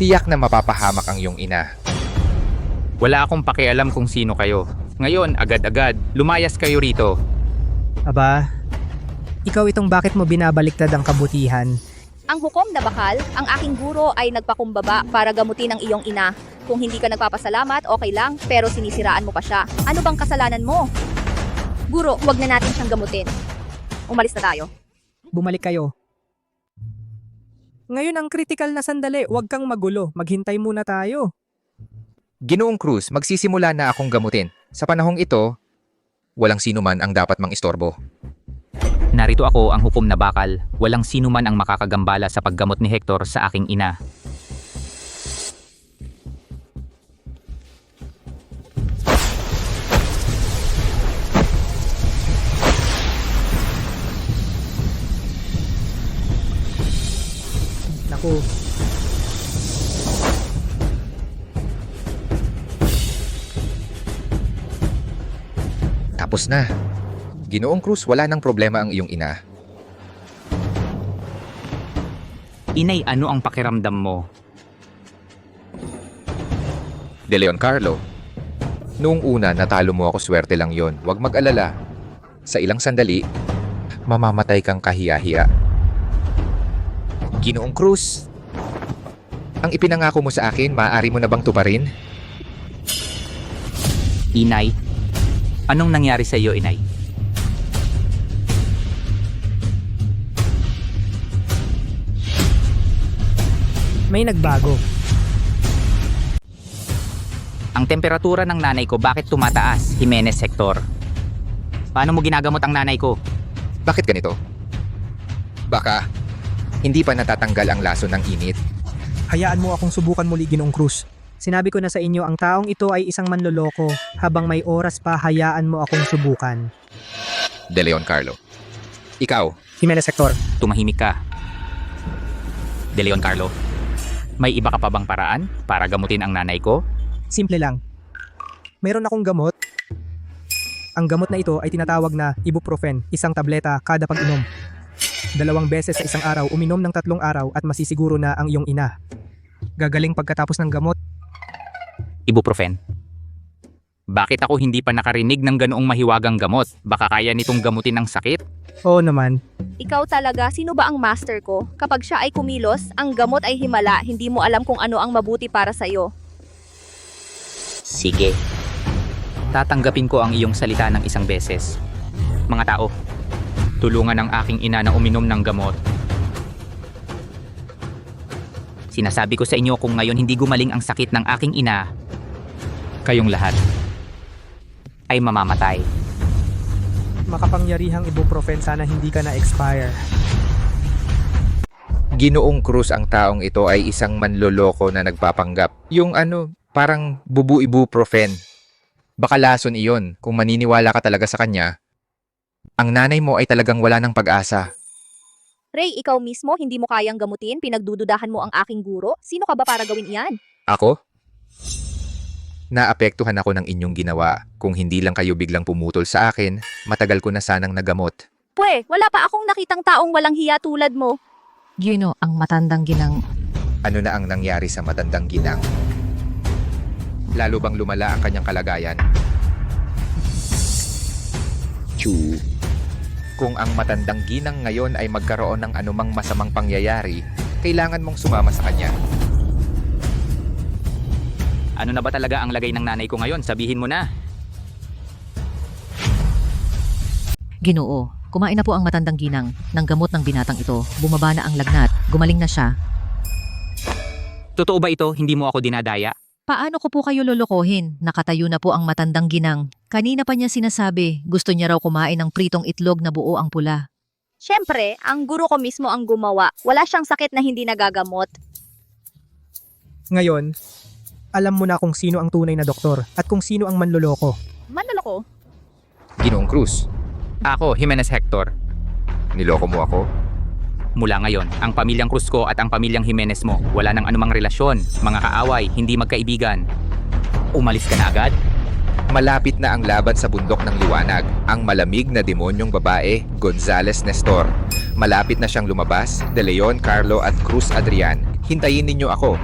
Tiyak na mapapahamak ang iyong ina. Wala akong pakialam kung sino kayo. Ngayon, agad-agad, lumayas kayo rito. Aba, ikaw itong bakit mo binabaliktad ang kabutihan? Ang hukom na bakal, ang aking guro ay nagpakumbaba para gamutin ang iyong ina. Kung hindi ka nagpapasalamat, okay lang, pero sinisiraan mo pa siya. Ano bang kasalanan mo? Guro, huwag na natin siyang gamutin. Umalis na tayo. Bumalik kayo. Ngayon ang critical na sandali, huwag kang magulo. Maghintay muna tayo. Ginoong Cruz, magsisimula na akong gamutin. Sa panahong ito, walang sino man ang dapat mang istorbo. Narito ako ang hukom na bakal. Walang sino man ang makakagambala sa paggamot ni Hector sa aking ina. Naku. Tapos na. Ginoong Cruz, wala nang problema ang iyong ina. Inay, ano ang pakiramdam mo? De Leon Carlo. Noong una, natalo mo ako, swerte lang yon. Huwag mag-alala. Sa ilang sandali, mamamatay kang kahiya-hiya. Ginoong Cruz, ang ipinangako mo sa akin, maaari mo na bang tuparin? Inay, anong nangyari sa iyo, Inay? May nagbago. Ang temperatura ng nanay ko bakit tumataas, Jimenez Hector? Paano mo ginagamot ang nanay ko? Bakit ganito? Baka, hindi pa natatanggal ang laso ng init. Hayaan mo akong subukan muli, Ginoong Cruz. Sinabi ko na sa inyo, ang taong ito ay isang manloloko. Habang may oras pa, hayaan mo akong subukan. De Leon Carlo. Ikaw, Jimenez Hector. Tumahimik ka. De Leon Carlo, may iba ka pa bang paraan para gamutin ang nanay ko? Simple lang. Meron akong gamot. Ang gamot na ito ay tinatawag na ibuprofen, isang tableta kada pag-inom. 2 beses sa isang araw, uminom ng 3 araw at masisiguro na ang iyong ina. Gagaling pagkatapos ng gamot. Ibuprofen. Bakit ako hindi pa nakarinig ng ganoong mahiwagang gamot? Baka kaya nitong gamutin ang sakit? Oo naman. Ikaw talaga, sino ba ang master ko? Kapag siya ay kumilos, ang gamot ay himala, hindi mo alam kung ano ang mabuti para sa'yo. Sige. Tatanggapin ko ang iyong salita ng isang beses. Mga tao, tulungan ang aking ina na uminom ng gamot. Sinasabi ko sa inyo kung ngayon hindi gumaling ang sakit ng aking ina, kayong lahat ay mamamatay. Makapangyarihang ibuprofen, sana hindi ka na-expire. Ginoong Cruz, ang taong ito ay isang manloloko na nagpapanggap. Yung parang bubu-ibuprofen. Baka lason iyon. Kung maniniwala ka talaga sa kanya, ang nanay mo ay talagang wala ng pag-asa. Ray, ikaw mismo, hindi mo kayang gamutin, pinagdududahan mo ang aking guro? Sino ka ba para gawin iyan? Ako? Naapektuhan ako ng inyong ginawa. Kung hindi lang kayo biglang pumutol sa akin, matagal ko na sanang nagamot. Pwe, wala pa akong nakitang taong walang hiya tulad mo. Gino, ang matandang ginang. Ano na ang nangyari sa matandang ginang? Lalo bang lumala ang kanyang kalagayan? Chu. Kung ang matandang ginang ngayon ay magkaroon ng anumang masamang pangyayari, kailangan mong sumama sa kanya. Ano na ba talaga ang lagay ng nanay ko ngayon? Sabihin mo na. Ginoo, kumain na po ang matandang ginang ng gamot ng binatang ito. Bumaba na ang lagnat. Gumaling na siya. Totoo ba ito? Hindi mo ako dinadaya? Paano ko po kayo lolokohin? Nakatayo na po ang matandang ginang. Kanina pa niya sinasabi, gusto niya raw kumain ng pritong itlog na buo ang pula. Siyempre, ang guro ko mismo ang gumawa. Wala siyang sakit na hindi nagagamot. Ngayon, alam mo na kung sino ang tunay na doktor at kung sino ang manloloko. Manloloko? Ginoong Cruz, Ako, Jimenez Hector. niloko mo ako? Mula ngayon, ang pamilyang Cruz ko at ang pamilyang Jimenez mo, wala nang anumang relasyon, mga kaaway, hindi magkaibigan. Umalis ka na agad? Malapit na ang laban sa bundok ng liwanag. Ang malamig na demonyong babae, Gonzales Nestor. Malapit na siyang lumabas, De Leon, Carlo at Cruz Adrian. Hintayin ninyo ako.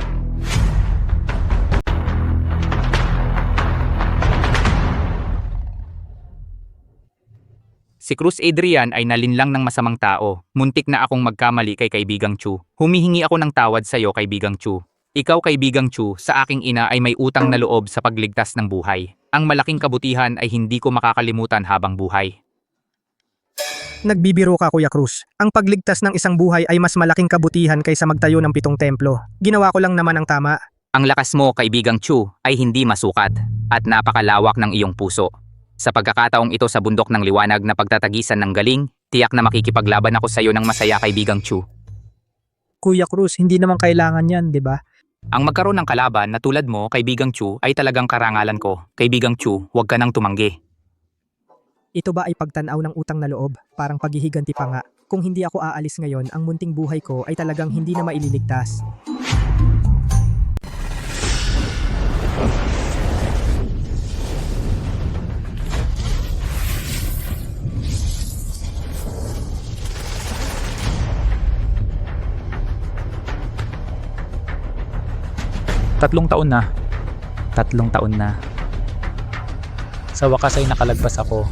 Si Cruz Adrian ay nalinlang ng masamang tao. Muntik na akong magkamali kay kaibigang Chu. Humihingi ako ng tawad sa iyo, kaibigang Chu. Ikaw, kaibigang Chu, sa aking ina ay may utang na loob sa pagligtas ng buhay. Ang malaking kabutihan ay hindi ko makakalimutan habang buhay. Nagbibiro ka, Kuya Cruz. Ang pagligtas ng isang buhay ay mas malaking kabutihan kaysa magtayo ng 7 templo. Ginawa ko lang naman ang tama. Ang lakas mo, kaibigang Chu, ay hindi masukat at napakalawak ng iyong puso. Sa pagkakataong ito sa bundok ng liwanag na pagtatagisan ng galing, tiyak na makikipaglaban ako sa iyo ng masaya, kaibigang Chu. Kuya Cruz, hindi naman kailangan yan, di ba? Ang magkaroon ng kalaban na tulad mo, kaibigang Chu, ay talagang karangalan ko. Kaibigang Chu, huwag ka nang tumanggi. Ito ba ay pagtanaw ng utang na loob? Parang paghihiganti pa nga. Kung hindi ako aalis ngayon, ang munting buhay ko ay talagang hindi na maililigtas. Tatlong taon na. Sa wakas ay nakalagpas ako.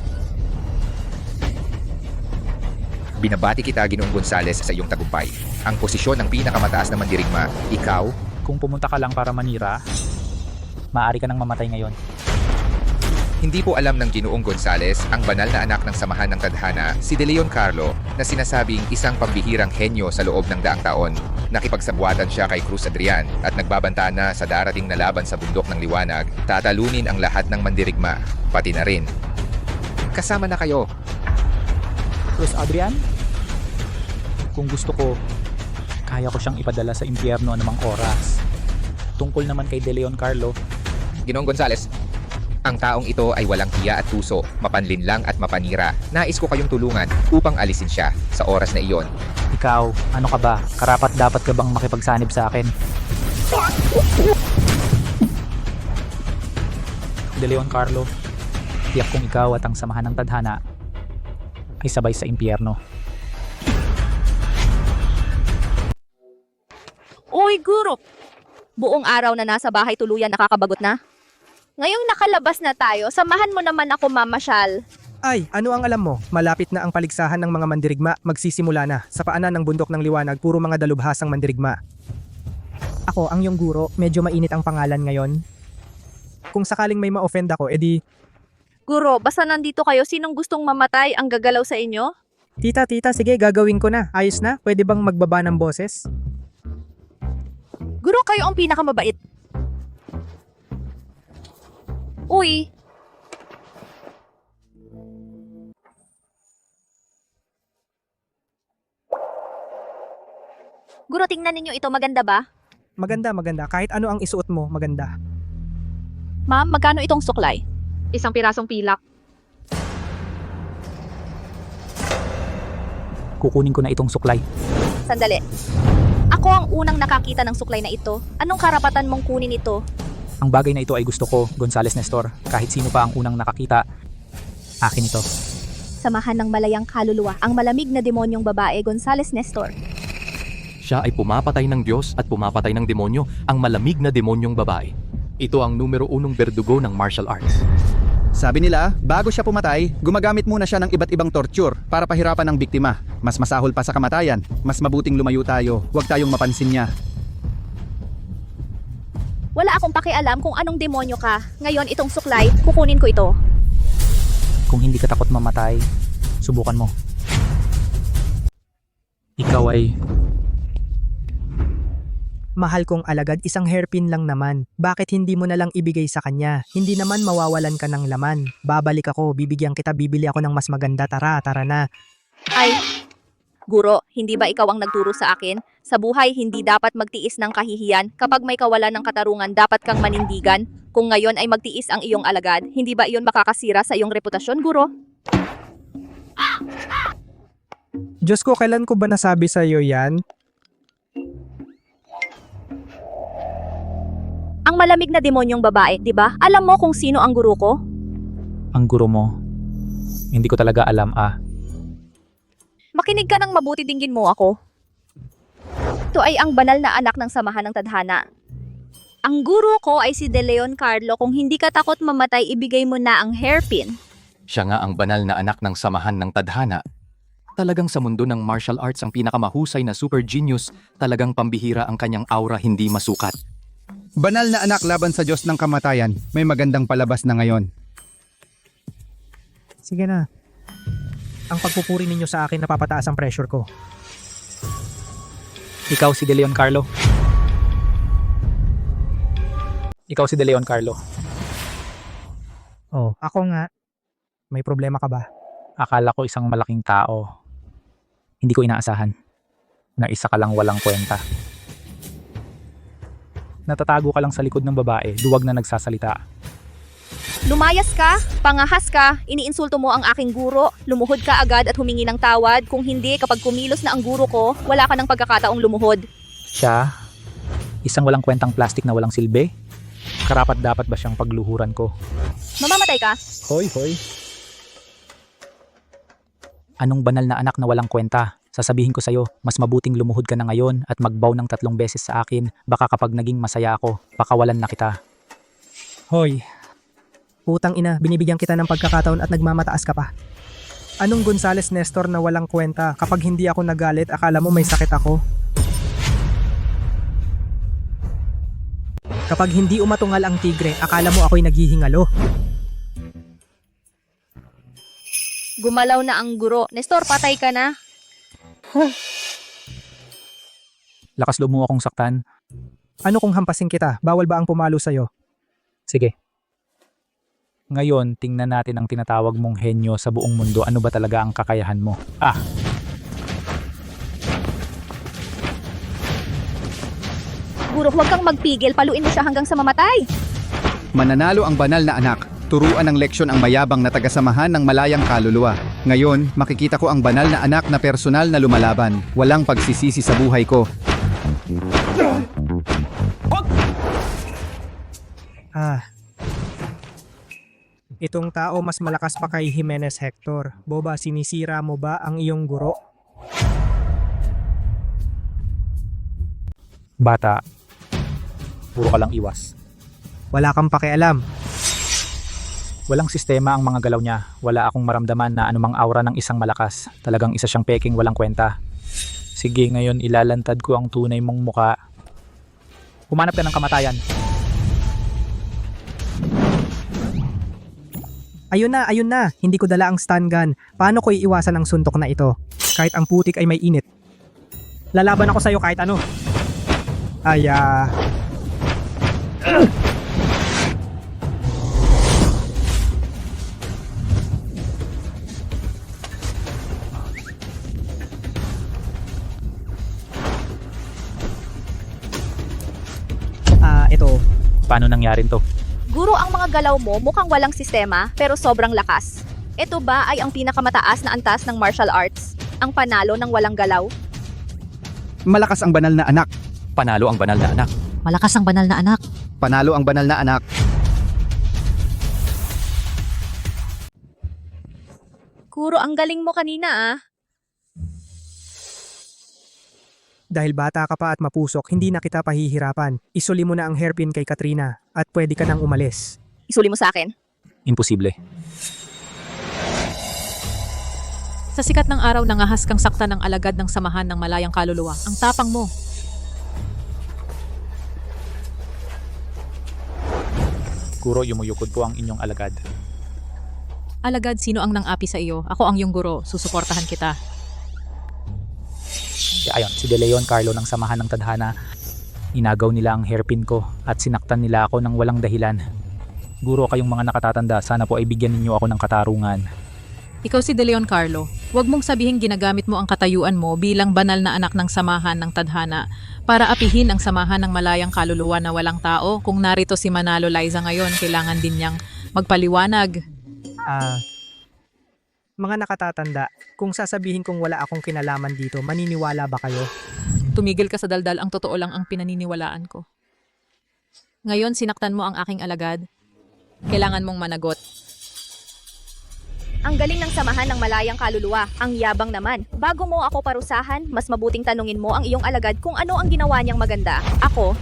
Binabati kita, Ginoong Gonzales, sa iyong tagumpay. Ang posisyon ng pinakamataas na mandirigma, ikaw, Kung pumunta ka lang para manira, maaari ka nang mamatay ngayon. hindi po alam ng Ginoong Gonzales ang banal na anak ng samahan ng tadhana, si De Leon Carlo, na sinasabing isang pambihirang henyo sa loob ng daang taon. Nakipagsabuatan siya kay Cruz Adrian at nagbabanta na sa darating na laban sa bundok ng liwanag, tatalunin ang lahat ng mandirigma, pati na rin. Kasama na kayo. Cruz Adrian? Kung gusto ko, kaya ko siyang ipadala sa impyerno anumang oras. Tungkol naman kay De Leon Carlo, Ginoong Gonzales, ang taong ito ay walang hiya at puso, mapanlinlang at mapanira. Nais ko kayong tulungan upang alisin siya sa oras na iyon. ikaw, ano ka ba? Karapat dapat ka bang makipagsanib sa akin? De Leon Carlo, tiyak kong ikaw at ang samahan ng tadhana ay sabay sa impyerno. Uy, guro! Buong araw na nasa bahay tuluyan nakakabagot na. Ngayong nakalabas na tayo, samahan mo naman ako mamasyal. Ay, ano ang alam mo? Malapit na ang paligsahan ng mga mandirigma, magsisimula na. Sa paanan ng bundok ng liwanag, puro mga dalubhasang mandirigma. Ako, ang iyong guro, medyo mainit ang pangalan ngayon. Kung sakaling may ma-offend ako, edi, Guro, basta nandito kayo, sinong gustong mamatay ang gagalaw sa inyo? tita, sige, gagawin ko na. Ayos na? Pwede bang magbaba ng boses? Guro, kayo ang pinakamabait. Uy! Guro, tingnan ninyo ito, maganda ba? Maganda. Kahit ano ang isuot mo, maganda. Ma'am, magkano itong suklay? Isang pirasong pilak. Kukunin ko na itong suklay. Sandali. Ako ang unang nakakita ng suklay na ito. Anong karapatan mong kunin ito? Ang bagay na ito ay gusto ko, Gonzales Nestor. Kahit sino pa ang unang nakakita, akin ito. Samahan ng malayang kaluluwa, ang malamig na demonyong babae, Gonzales Nestor. Siya ay pumapatay ng Diyos at pumapatay ng demonyo, ang malamig na demonyong babae. Ito ang numero 1 berdugo ng martial arts. Sabi nila, bago siya pumatay, gumagamit muna siya ng iba't ibang torture para pahirapan ang biktima. Mas masahol pa sa kamatayan, mas mabuting lumayo tayo, huwag tayong mapansin niya. Wala akong pakialam kung anong demonyo ka. Ngayon itong suklay, kukunin ko ito. Kung hindi ka takot mamatay, subukan mo. Ikaw ay... Mahal kong alagad, isang hairpin lang naman. Bakit hindi mo na lang ibigay sa kanya? Hindi naman mawawalan ka ng laman. Babalik ako, bibigyan kita, bibili ako ng mas maganda. Tara na. Ay, Guro, hindi ba ikaw ang nagturo sa akin? Sa buhay, hindi dapat magtiis ng kahihiyan. Kapag may kawalan ng katarungan, dapat kang manindigan. Kung ngayon ay magtiis ang iyong alagad, hindi ba iyon makakasira sa iyong reputasyon, Guro? Diyos ko, kailan ko ba nasabi sa iyo yan? Ang malamig na demonyong babae, di ba? Alam mo kung sino ang guro ko? Ang guro mo. Hindi ko talaga alam, Makinig ka ng mabuti, dinggin mo ako. Ito ay ang banal na anak ng samahan ng tadhana. Ang guro ko ay si De Leon Carlo. Kung hindi ka takot mamatay, ibigay mo na ang hairpin. Siya nga ang banal na anak ng samahan ng tadhana. Talagang sa mundo ng martial arts ang pinakamahusay na super genius, talagang pambihira ang kanyang aura, hindi masukat. Banal na anak laban sa Diyos ng kamatayan, may magandang palabas na ngayon. Sige na. Ang pagpupuri ninyo sa akin napapataas ang pressure ko. Ikaw si De Leon Carlo. Ikaw si De Leon Carlo. Oh, ako nga. May problema ka ba? Akala ko isang malaking tao. Hindi ko inaasahan na isa ka lang walang kwenta. Natatago ka lang sa likod ng babae, duwag na nagsasalita. Lumayas ka, pangahas ka, iniinsulto mo ang aking guro, lumuhod ka agad at humingi ng tawad. Kung hindi, kapag kumilos na ang guro ko, wala ka ng pagkakataong lumuhod. Siya, isang walang kwentang plastic na walang silbi? Karapat dapat ba siyang pagluhuran ko? Mamamatay ka? Hoy. Anong banal na anak na walang kwenta? Sasabihin ko sa'yo, mas mabuting lumuhod ka na ngayon at magbaw ng 3 beses sa akin. Baka kapag naging masaya ako, pakawalan na kita. Hoy. Putang ina, binibigyan kita ng pagkakataon at nagmamataas ka pa. Anong Gonzales Nestor na walang kwenta? Kapag hindi ako nagalit, akala mo may sakit ako? Kapag hindi umatungal ang tigre, akala mo ako'y naghihingalo? Gumalaw na ang guro. Nestor, patay ka na. Lakas loob mo akong saktan. Ano kung hampasin kita? Bawal ba ang pumalo sa'yo? Sige. Ngayon, tingnan natin ang tinatawag mong henyo sa buong mundo. Ano ba talaga ang kakayahan mo? Guro, huwag kang magpigil. Paluin mo siya hanggang sa mamatay. Mananalo ang banal na anak. Turuan ng leksyon ang mayabang na tagasamahan ng malayang kaluluwa. Ngayon, makikita ko ang banal na anak na personal na lumalaban. Walang pagsisisi sa buhay ko. Itong tao mas malakas pa kay Jimenez Hector. Boba, sinisira mo ba ang iyong guro? Bata, puro ka lang iwas. Wala kang pakialam. Walang sistema ang mga galaw niya. Wala akong maramdaman na anumang aura ng isang malakas. Talagang isa siyang peking walang kwenta. Sige, ngayon ilalantad ko ang tunay mong muka. Humanap ka ng kamatayan. Ayun na. Hindi ko dala ang stun gun. Paano ko iiwasan ang suntok na ito? Kahit ang putik ay may init. Lalaban ako sa'yo kahit ano. Ito. Paano nangyari to? Guro, ang mga galaw mo mukhang walang sistema pero sobrang lakas. Ito ba ay ang pinakamataas na antas ng martial arts? Ang panalo ng walang galaw? Malakas ang banal na anak. Panalo ang banal na anak. Malakas ang banal na anak. Panalo ang banal na anak. Guro, ang galing mo kanina Dahil bata ka pa at mapusok, hindi na kita pahihirapan. Isuli mo na ang hairpin kay Katrina at pwede ka nang umalis. Isuli mo sa akin. Imposible. Sa sikat ng araw, nangahas kang sakta ng alagad ng samahan ng malayang kaluluwa. Ang tapang mo. Guro, yumuyukod po ang inyong alagad. Alagad, sino ang nang-api sa iyo? Ako ang iyong guro. Susuportahan kita. Ayon, si De Leon Carlo ng samahan ng tadhana. Inagaw nila ang hairpin ko at sinaktan nila ako ng walang dahilan. Guro, kayong mga nakatatanda, sana po ay bigyan ninyo ako ng katarungan. Ikaw si De Leon Carlo. Huwag mong sabihin ginagamit mo ang katayuan mo bilang banal na anak ng samahan ng tadhana para apihin ang samahan ng malayang kaluluwa na walang tao. Kung narito si Manalo Liza ngayon, kailangan din niyang magpaliwanag. Mga nakatatanda, kung sasabihin kong wala akong kinalaman dito, maniniwala ba kayo? Tumigil ka sa daldal, ang totoo lang ang pinaniniwalaan ko. Ngayon, sinaktan mo ang aking alagad. Kailangan mong managot. Ang galing ng samahan ng malayang kaluluwa. Ang yabang naman. Bago mo ako parusahan, mas mabuting tanungin mo ang iyong alagad kung ano ang ginawa niyang maganda. Ako,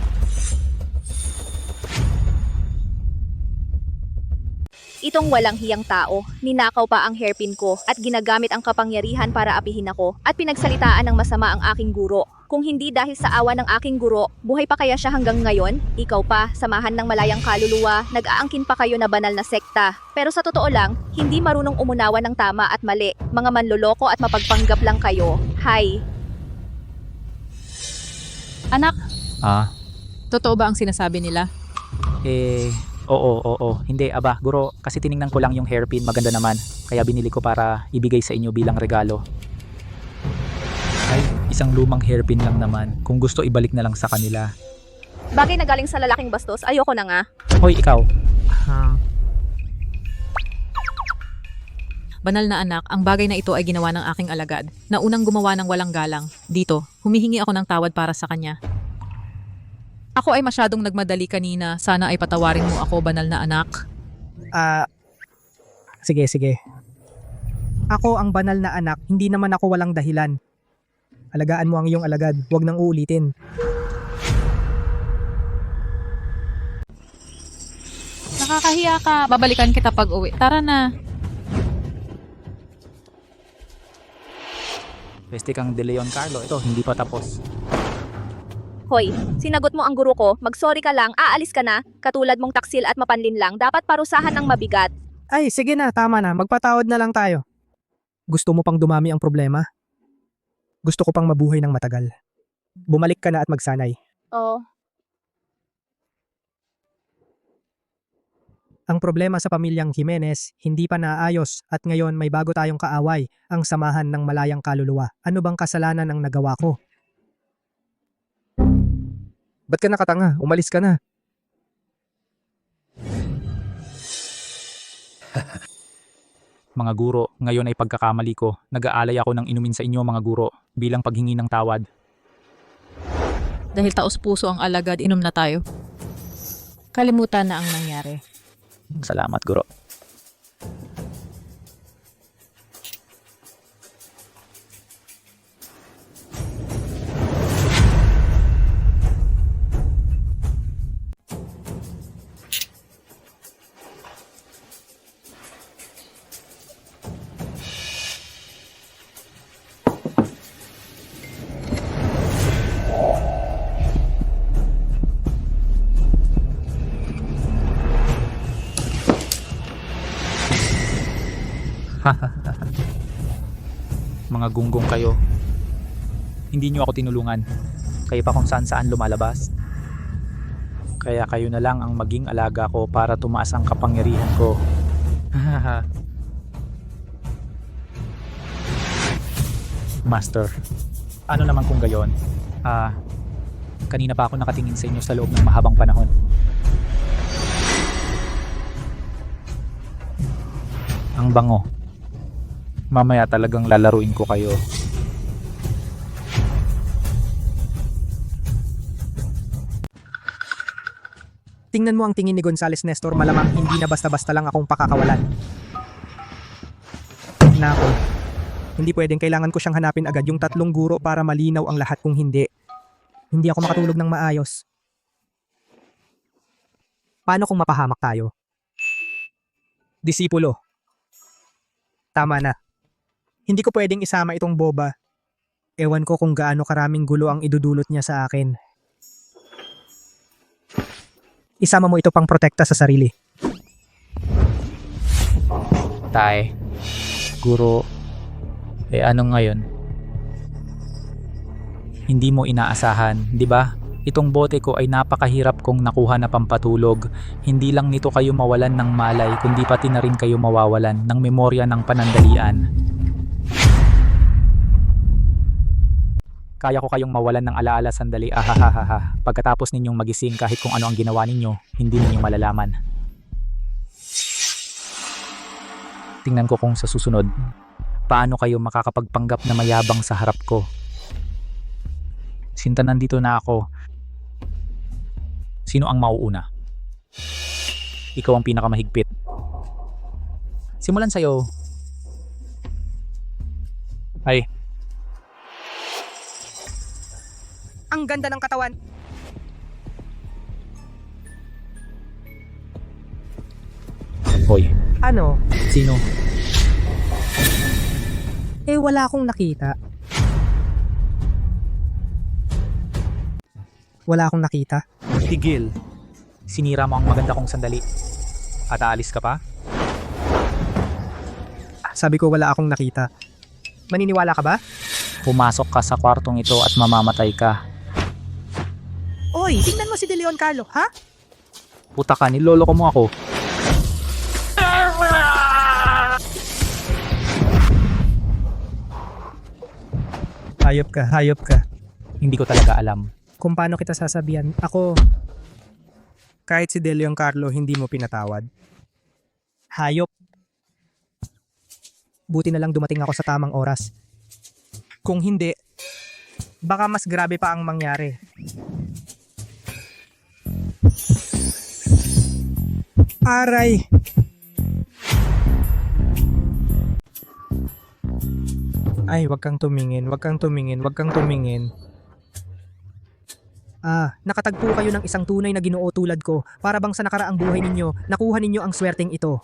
Itong walang hiyang tao, ninakaw pa ang hairpin ko at ginagamit ang kapangyarihan para apihin ako at pinagsalitaan ng masama ang aking guro. Kung hindi dahil sa awa ng aking guro, buhay pa kaya siya hanggang ngayon? Ikaw pa, samahan ng malayang kaluluwa, nag-aangkin pa kayo na banal na sekta. Pero sa totoo lang, hindi marunong umunawa ng tama at mali. Mga manloloko at mapagpanggap lang kayo. Hi! Anak, Ah, totoo ba ang sinasabi nila? Oo. Hindi, aba, guro, kasi tiningnan ko lang yung hairpin, maganda naman. Kaya binili ko para ibigay sa inyo bilang regalo. Ay, isang lumang hairpin lang naman. Kung gusto, ibalik na lang sa kanila. Bagay na galing sa lalaking bastos, ayoko na nga. Hoy, ikaw. Banal na anak, ang bagay na ito ay ginawa ng aking alagad, na unang gumawa ng walang galang. Dito, humihingi ako ng tawad para sa kanya. Ako ay masyadong nagmadali kanina, sana ay patawarin mo ako, banal na anak. Sige. Ako ang banal na anak, hindi naman ako walang dahilan. Alagaan mo ang iyong alagad, huwag nang uulitin. Nakakahiya ka, babalikan kita pag uwi. Tara na. Pweste kang De Leon Carlo. Ito, hindi pa tapos. Hoy, sinagot mo ang guro ko, magsorry ka lang, aalis ka na. Katulad mong taksil at mapanlin lang, dapat parusahan ng mabigat. Ay, sige na, tama na, magpatawad na lang tayo. Gusto mo pang dumami ang problema? Gusto ko pang mabuhay ng matagal. Bumalik ka na at magsanay. Oh, Ang problema sa pamilyang Jimenez, hindi pa naayos at ngayon may bago tayong kaaway, ang samahan ng malayang kaluluwa. Ano bang kasalanan ang nagawa ko? Ba't ka nakatanga? Umalis ka na. Mga guro, ngayon ay pagkakamali ko. Nag-aalay ako ng inumin sa inyo mga guro, bilang paghingi ng tawad. Dahil taos puso ang alagad, inom na tayo. Kalimutan na ang nangyari. Salamat, guro. Mga gunggong kayo. Hindi nyo ako tinulungan. Kayo pa kung saan lumalabas. Kaya kayo na lang ang maging alaga ko para tumaas ang kapangyarihan ko. Master, ano naman kung gayon? Kanina pa ako nakatingin sa inyo sa loob ng mahabang panahon. Ang bango. Mamaya talagang lalaruin ko kayo. Tingnan mo ang tingin ni Gonzales Nestor, malamang hindi na basta-basta lang akong pakakawalan. Nako, hindi pwedeng, kailangan ko siyang hanapin agad yung 3 guro para malinaw ang lahat, kung hindi ako makatulog ng maayos. Paano kung mapahamak tayo? Disipulo. Tama na. Hindi ko pwedeng isama itong boba. Ewan ko kung gaano karaming gulo ang idudulot niya sa akin. Isama mo ito pang protekta sa sarili. Tay, guro, ano ngayon? Hindi mo inaasahan, di ba? Itong bote ko ay napakahirap kong nakuha na pampatulog. Hindi lang nito kayo mawalan ng malay, kundi pati na rin kayo mawawalan ng memorya ng panandalian. Kaya ko kayong mawalan ng alaala sandali, ahahaha. Pagkatapos ninyong magising, kahit kung ano ang ginawa ninyo, hindi ninyo malalaman. Tingnan ko kung sa susunod, paano kayo makakapagpanggap na mayabang sa harap ko. Sinta, nandito na ako. Sino ang mauuna? Ikaw ang pinakamahigpit. Simulan sa'yo. Ay. Ang ganda ng katawan. Hoy, Ano? Sino? Wala akong nakita. Wala akong nakita. Tigil. Sinira mo ang maganda kong sandali. At aalis ka pa? Sabi ko wala akong nakita. Maniniwala ka ba? Pumasok ka sa kwartong ito at mamamatay ka. Oy, tingnan mo si De Leon Carlo, ha? Puta ka, niloloko mo ako. Hayop ka, hayop ka. Hindi ko talaga alam. Kung paano kita sasabihan, ako... Kahit si De Leon Carlo, hindi mo pinatawad. Hayop. Buti na lang dumating ako sa tamang oras. Kung hindi, baka mas grabe pa ang mangyari. Aray! Ay, wag kang tumingin, wag kang tumingin, wag kang tumingin. Nakatagpo kayo ng isang tunay na Ginoo tulad ko para bang sa nakaraang buhay ninyo, nakuha ninyo ang swerteng ito.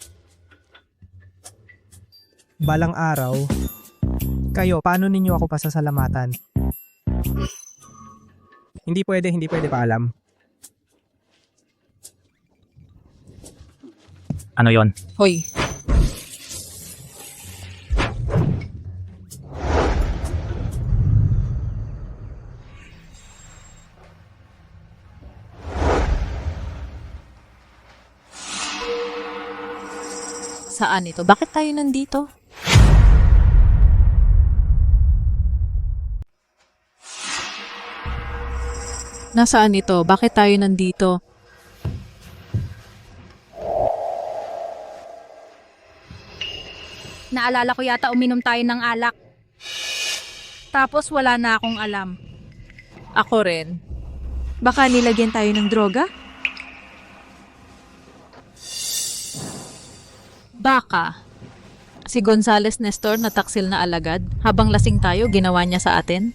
Balang araw, kayo, paano ninyo ako pasasalamatan? Hindi pwede paalam. Ano yon? Hoy, saan ito? Bakit tayo nandito? Nasaan ito? Bakit tayo nandito? Naalala ko yata uminom tayo ng alak. Tapos wala na akong alam. Ako rin. Baka nilagyan tayo ng droga? Baka. Si Gonzales Nestor na taksil na alagad, habang lasing tayo, ginawa niya sa atin.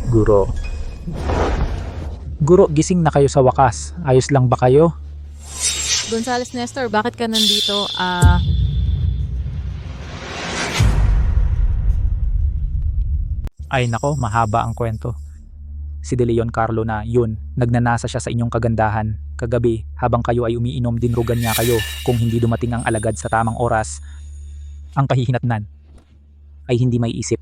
Guro. Guro, gising na kayo sa wakas. Ayos lang ba kayo? Gonzales Nestor, bakit ka nandito? Ay nako, mahaba ang kwento. Si De Leon Carlo na, yun, nagnanasa siya sa inyong kagandahan. Kagabi, habang kayo ay umiinom, dinrugan niya kayo. Kung hindi dumating ang alagad sa tamang oras, ang kahihinatnan ay hindi may isip.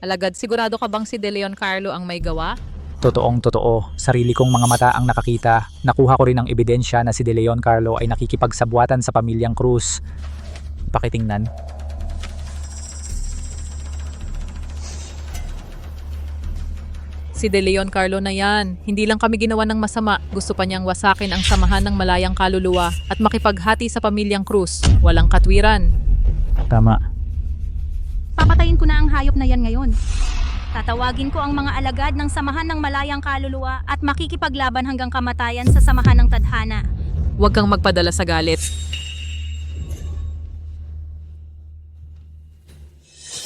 Alagad, sigurado ka bang si De Leon Carlo ang may gawa? Totoong totoo, sarili kong mga mata ang nakakita. Nakuha ko rin ang ebidensya na si De Leon Carlo ay nakikipagsabwatan sa pamilyang Cruz. Pakitingnan. Si De Leon Carlo na yan. Hindi lang kami ginawa ng masama. Gusto pa niyang wasakin ang samahan ng malayang kaluluwa at makipaghati sa pamilyang Cruz. Walang katwiran. Tama. Papatayin ko na ang hayop na yan ngayon. Tatawagin ko ang mga alagad ng samahan ng malayang kaluluwa at makikipaglaban hanggang kamatayan sa samahan ng tadhana. Huwag kang magpadala sa galit.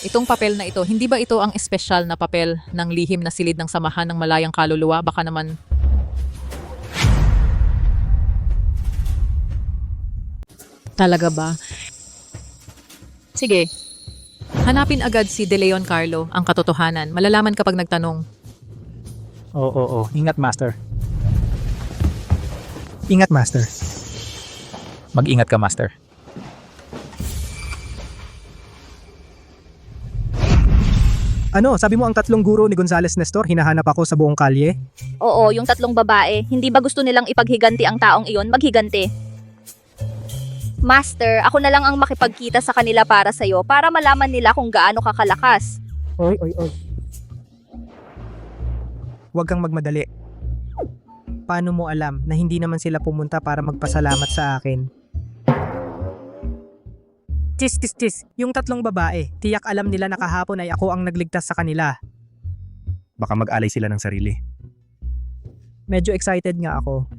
Itong papel na ito, hindi ba ito ang espesyal na papel ng lihim na silid ng samahan ng malayang kaluluwa? Baka naman... Talaga ba? Sige. Hanapin agad si De Leon Carlo, ang katotohanan. Malalaman kapag nagtanong. Oo. Ingat, Master. Ingat, Master. Mag-ingat ka, Master. Ano, sabi mo ang tatlong guro ni Gonzales Nestor, hinahanap ako sa buong kalye? Oo, yung tatlong babae. Hindi ba gusto nilang ipaghiganti ang taong iyon? Maghiganti. Master, ako na lang ang makipagkita sa kanila para sa'yo para malaman nila kung gaano ka kalakas. Oy. Huwag kang magmadali. Paano mo alam na hindi naman sila pumunta para magpasalamat sa akin? Tis. Yung tatlong babae, tiyak alam nila na kahapon ay ako ang nagligtas sa kanila. Baka mag-alay sila ng sarili. Medyo excited nga ako.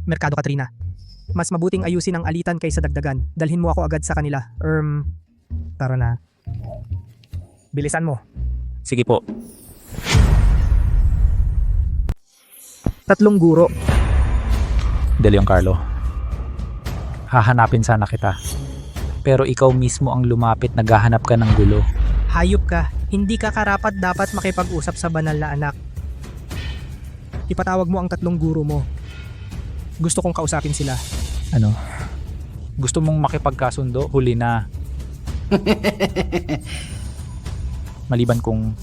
Merkado Katrina. Mas mabuting ayusin ang alitan kaysa dagdagan. Dalhin mo ako agad sa kanila. Tara na. Bilisan mo. Sige po. Tatlong guro. De Leon Carlo. Hahanapin sana kita. Pero ikaw mismo ang lumapit, naghahanap ka ng gulo. Hayop ka. Hindi ka karapat dapat makipag-usap sa banal na anak. Ipatawag mo ang tatlong guro mo. Gusto kong kausapin sila. Ano? Gusto mong makipagkasundo? Huli na. Maliban kung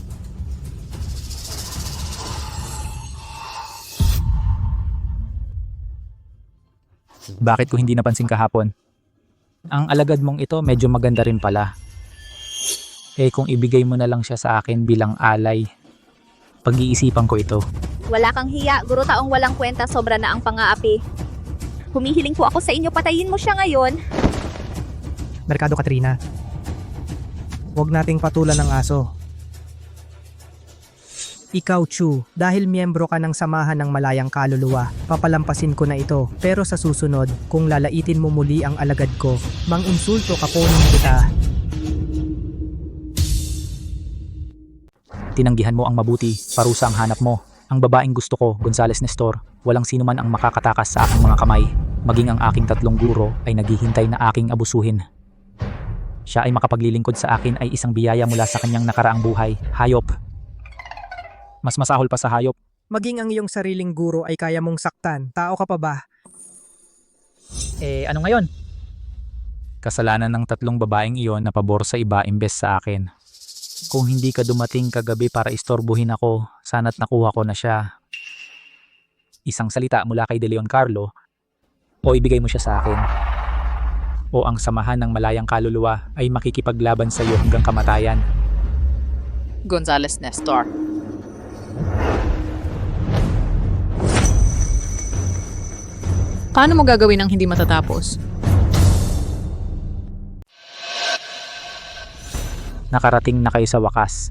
bakit ko hindi napansin kahapon? Ang alagad mong ito medyo maganda rin pala. Eh kung ibigay mo na lang siya sa akin bilang alay, pag-iisipan ko ito. Wala kang hiya, guro taong walang kwenta, sobra na ang pang-aapi. Humihiling po ako sa inyo, patayin mo siya ngayon. Merkado Katrina. Huwag nating patulan ng aso. Ikaw, Chu, dahil miyembro ka ng samahan ng malayang kaluluwa, papalampasin ko na ito. Pero sa susunod, kung lalaitin mo muli ang alagad ko, mang-insulto ka po kita. Tinanggihan mo ang mabuti, parusa ang hanap mo. Ang babaeng gusto ko, Gonzales Nestor, walang sino man ang makakatakas sa aking mga kamay. Maging ang aking tatlong guro ay naghihintay na aking abusuhin. Siya ay makapaglilingkod sa akin ay isang biyaya mula sa kanyang nakaraang buhay. Hayop. Mas masahol pa sa hayop. Maging ang iyong sariling guro ay kaya mong saktan. Tao ka pa ba? Ano ngayon? Kasalanan ng tatlong babaeng iyon na pabor sa iba imbes sa akin. Kung hindi ka dumating kagabi para istorbohin ako, sana't nakuha ko na siya. Isang salita mula kay De Leon Carlo, o ibigay mo siya sa akin. O ang samahan ng malayang kaluluwa ay makikipaglaban sa iyo hanggang kamatayan. Gonzales Nestor. Paano mo gagawin ang hindi matatapos? Nakarating na kayo sa wakas.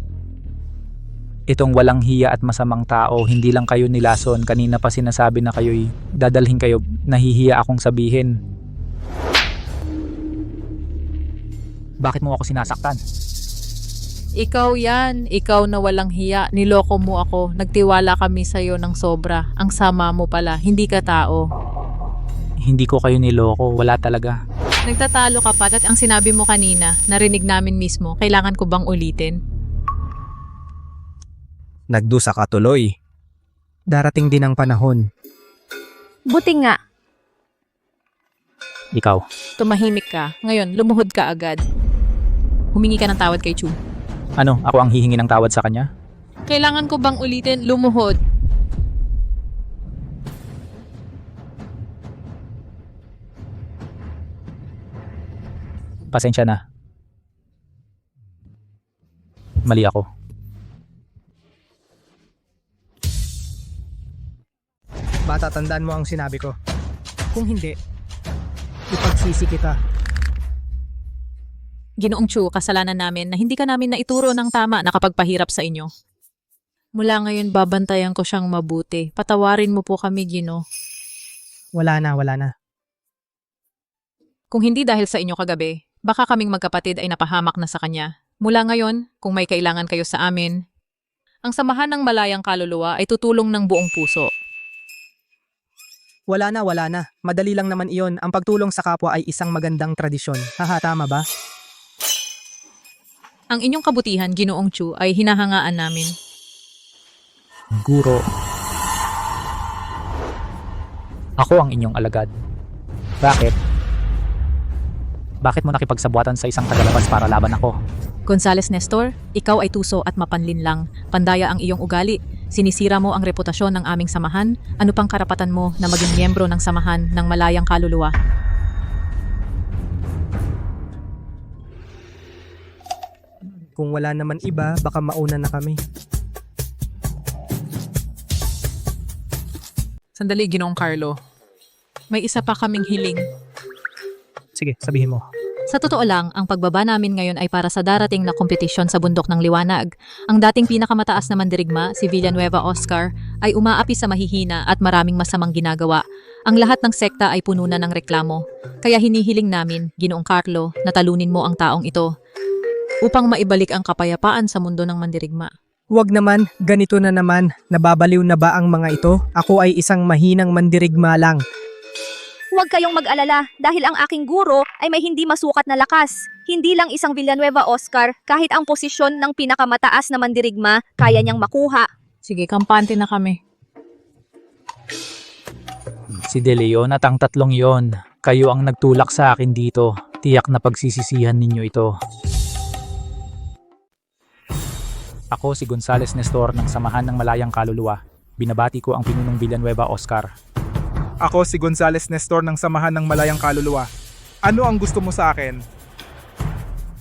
Itong walang hiya at masamang tao, hindi lang kayo nilason. Kanina pa sinasabi na kayo'y dadalhin kayo. Nahihiya akong sabihin. Bakit mo ako sinasaktan? Ikaw yan. Ikaw na walang hiya. Niloko mo ako. Nagtiwala kami sa'yo ng sobra. Ang sama mo pala. Hindi ka tao. Hindi ko kayo niloko. Wala talaga. Nagtatalo ka pa at ang sinabi mo kanina, narinig namin mismo. Kailangan ko bang ulitin? Nagdusa ka tuloy. Darating din ang panahon. Buti nga. Ikaw. Tumahimik ka. Ngayon, lumuhod ka agad. Humingi ka ng tawad kay Chu. Ano? Ako ang hihingi ng tawad sa kanya? Kailangan ko bang ulitin? Lumuhod. Pasensya na. Mali ako. Bata, tandaan mo ang sinabi ko. Kung hindi, ipagsisi kita. Ginoong Chu, kasalanan namin na hindi ka namin naituro ng tama na kapagpahirap sa inyo. Mula ngayon, babantayan ko siyang mabuti. Patawarin mo po kami, Gino. Wala na. Kung hindi dahil sa inyo kagabi, baka kaming magkapatid ay napahamak na sa kanya. Mula ngayon, kung may kailangan kayo sa amin, ang samahan ng malayang kaluluwa ay tutulong ng buong puso. Wala na. Madali lang naman iyon. Ang pagtulong sa kapwa ay isang magandang tradisyon. Haha, tama ba? Ang inyong kabutihan, Ginoong Chu, ay hinahangaan namin. Guro. Ako ang inyong alagad. Bakit? Bakit mo nakipagsabuatan sa isang tagalabas para laban ako? Gonzales Nestor, ikaw ay tuso at mapanlinlang. Pandaya ang iyong ugali. Sinisira mo ang reputasyon ng aming samahan. Ano pang karapatan mo na maging miyembro ng samahan ng malayang kaluluwa? Kung wala naman iba, baka mauna na kami. Sandali, Ginoong Carlo. May isa pa kaming hiling. Sige, sabihin mo. Sa totoo lang, ang pagbaba namin ngayon ay para sa darating na kompetisyon sa bundok ng liwanag. Ang dating pinakamataas na mandirigma, si Villanueva Oscar, ay umaapi sa mahihina at maraming masamang ginagawa. Ang lahat ng sekta ay puno na ng reklamo. Kaya hinihiling namin, Ginoong Carlo, na talunin mo ang taong ito upang maibalik ang kapayapaan sa mundo ng mandirigma. Huwag naman, ganito na naman. Nababaliw na ba ang mga ito? Ako ay isang mahinang mandirigma lang. Huwag kayong mag-alala dahil ang aking guro ay may hindi masukat na lakas. Hindi lang isang Villanueva Oscar, kahit ang posisyon ng pinakamataas na mandirigma, kaya niyang makuha. Sige, kampante na kami. Si De Leon at ang tatlong yon. Kayo ang nagtulak sa akin dito. Tiyak na pagsisisihan ninyo ito. Ako si Gonzales Nestor ng Samahan ng Malayang Kaluluwa. Binabati ko ang pinunong Villanueva Oscar. Ako si Gonzales Nestor ng Samahan ng Malayang Kaluluwa. Ano ang gusto mo sa akin?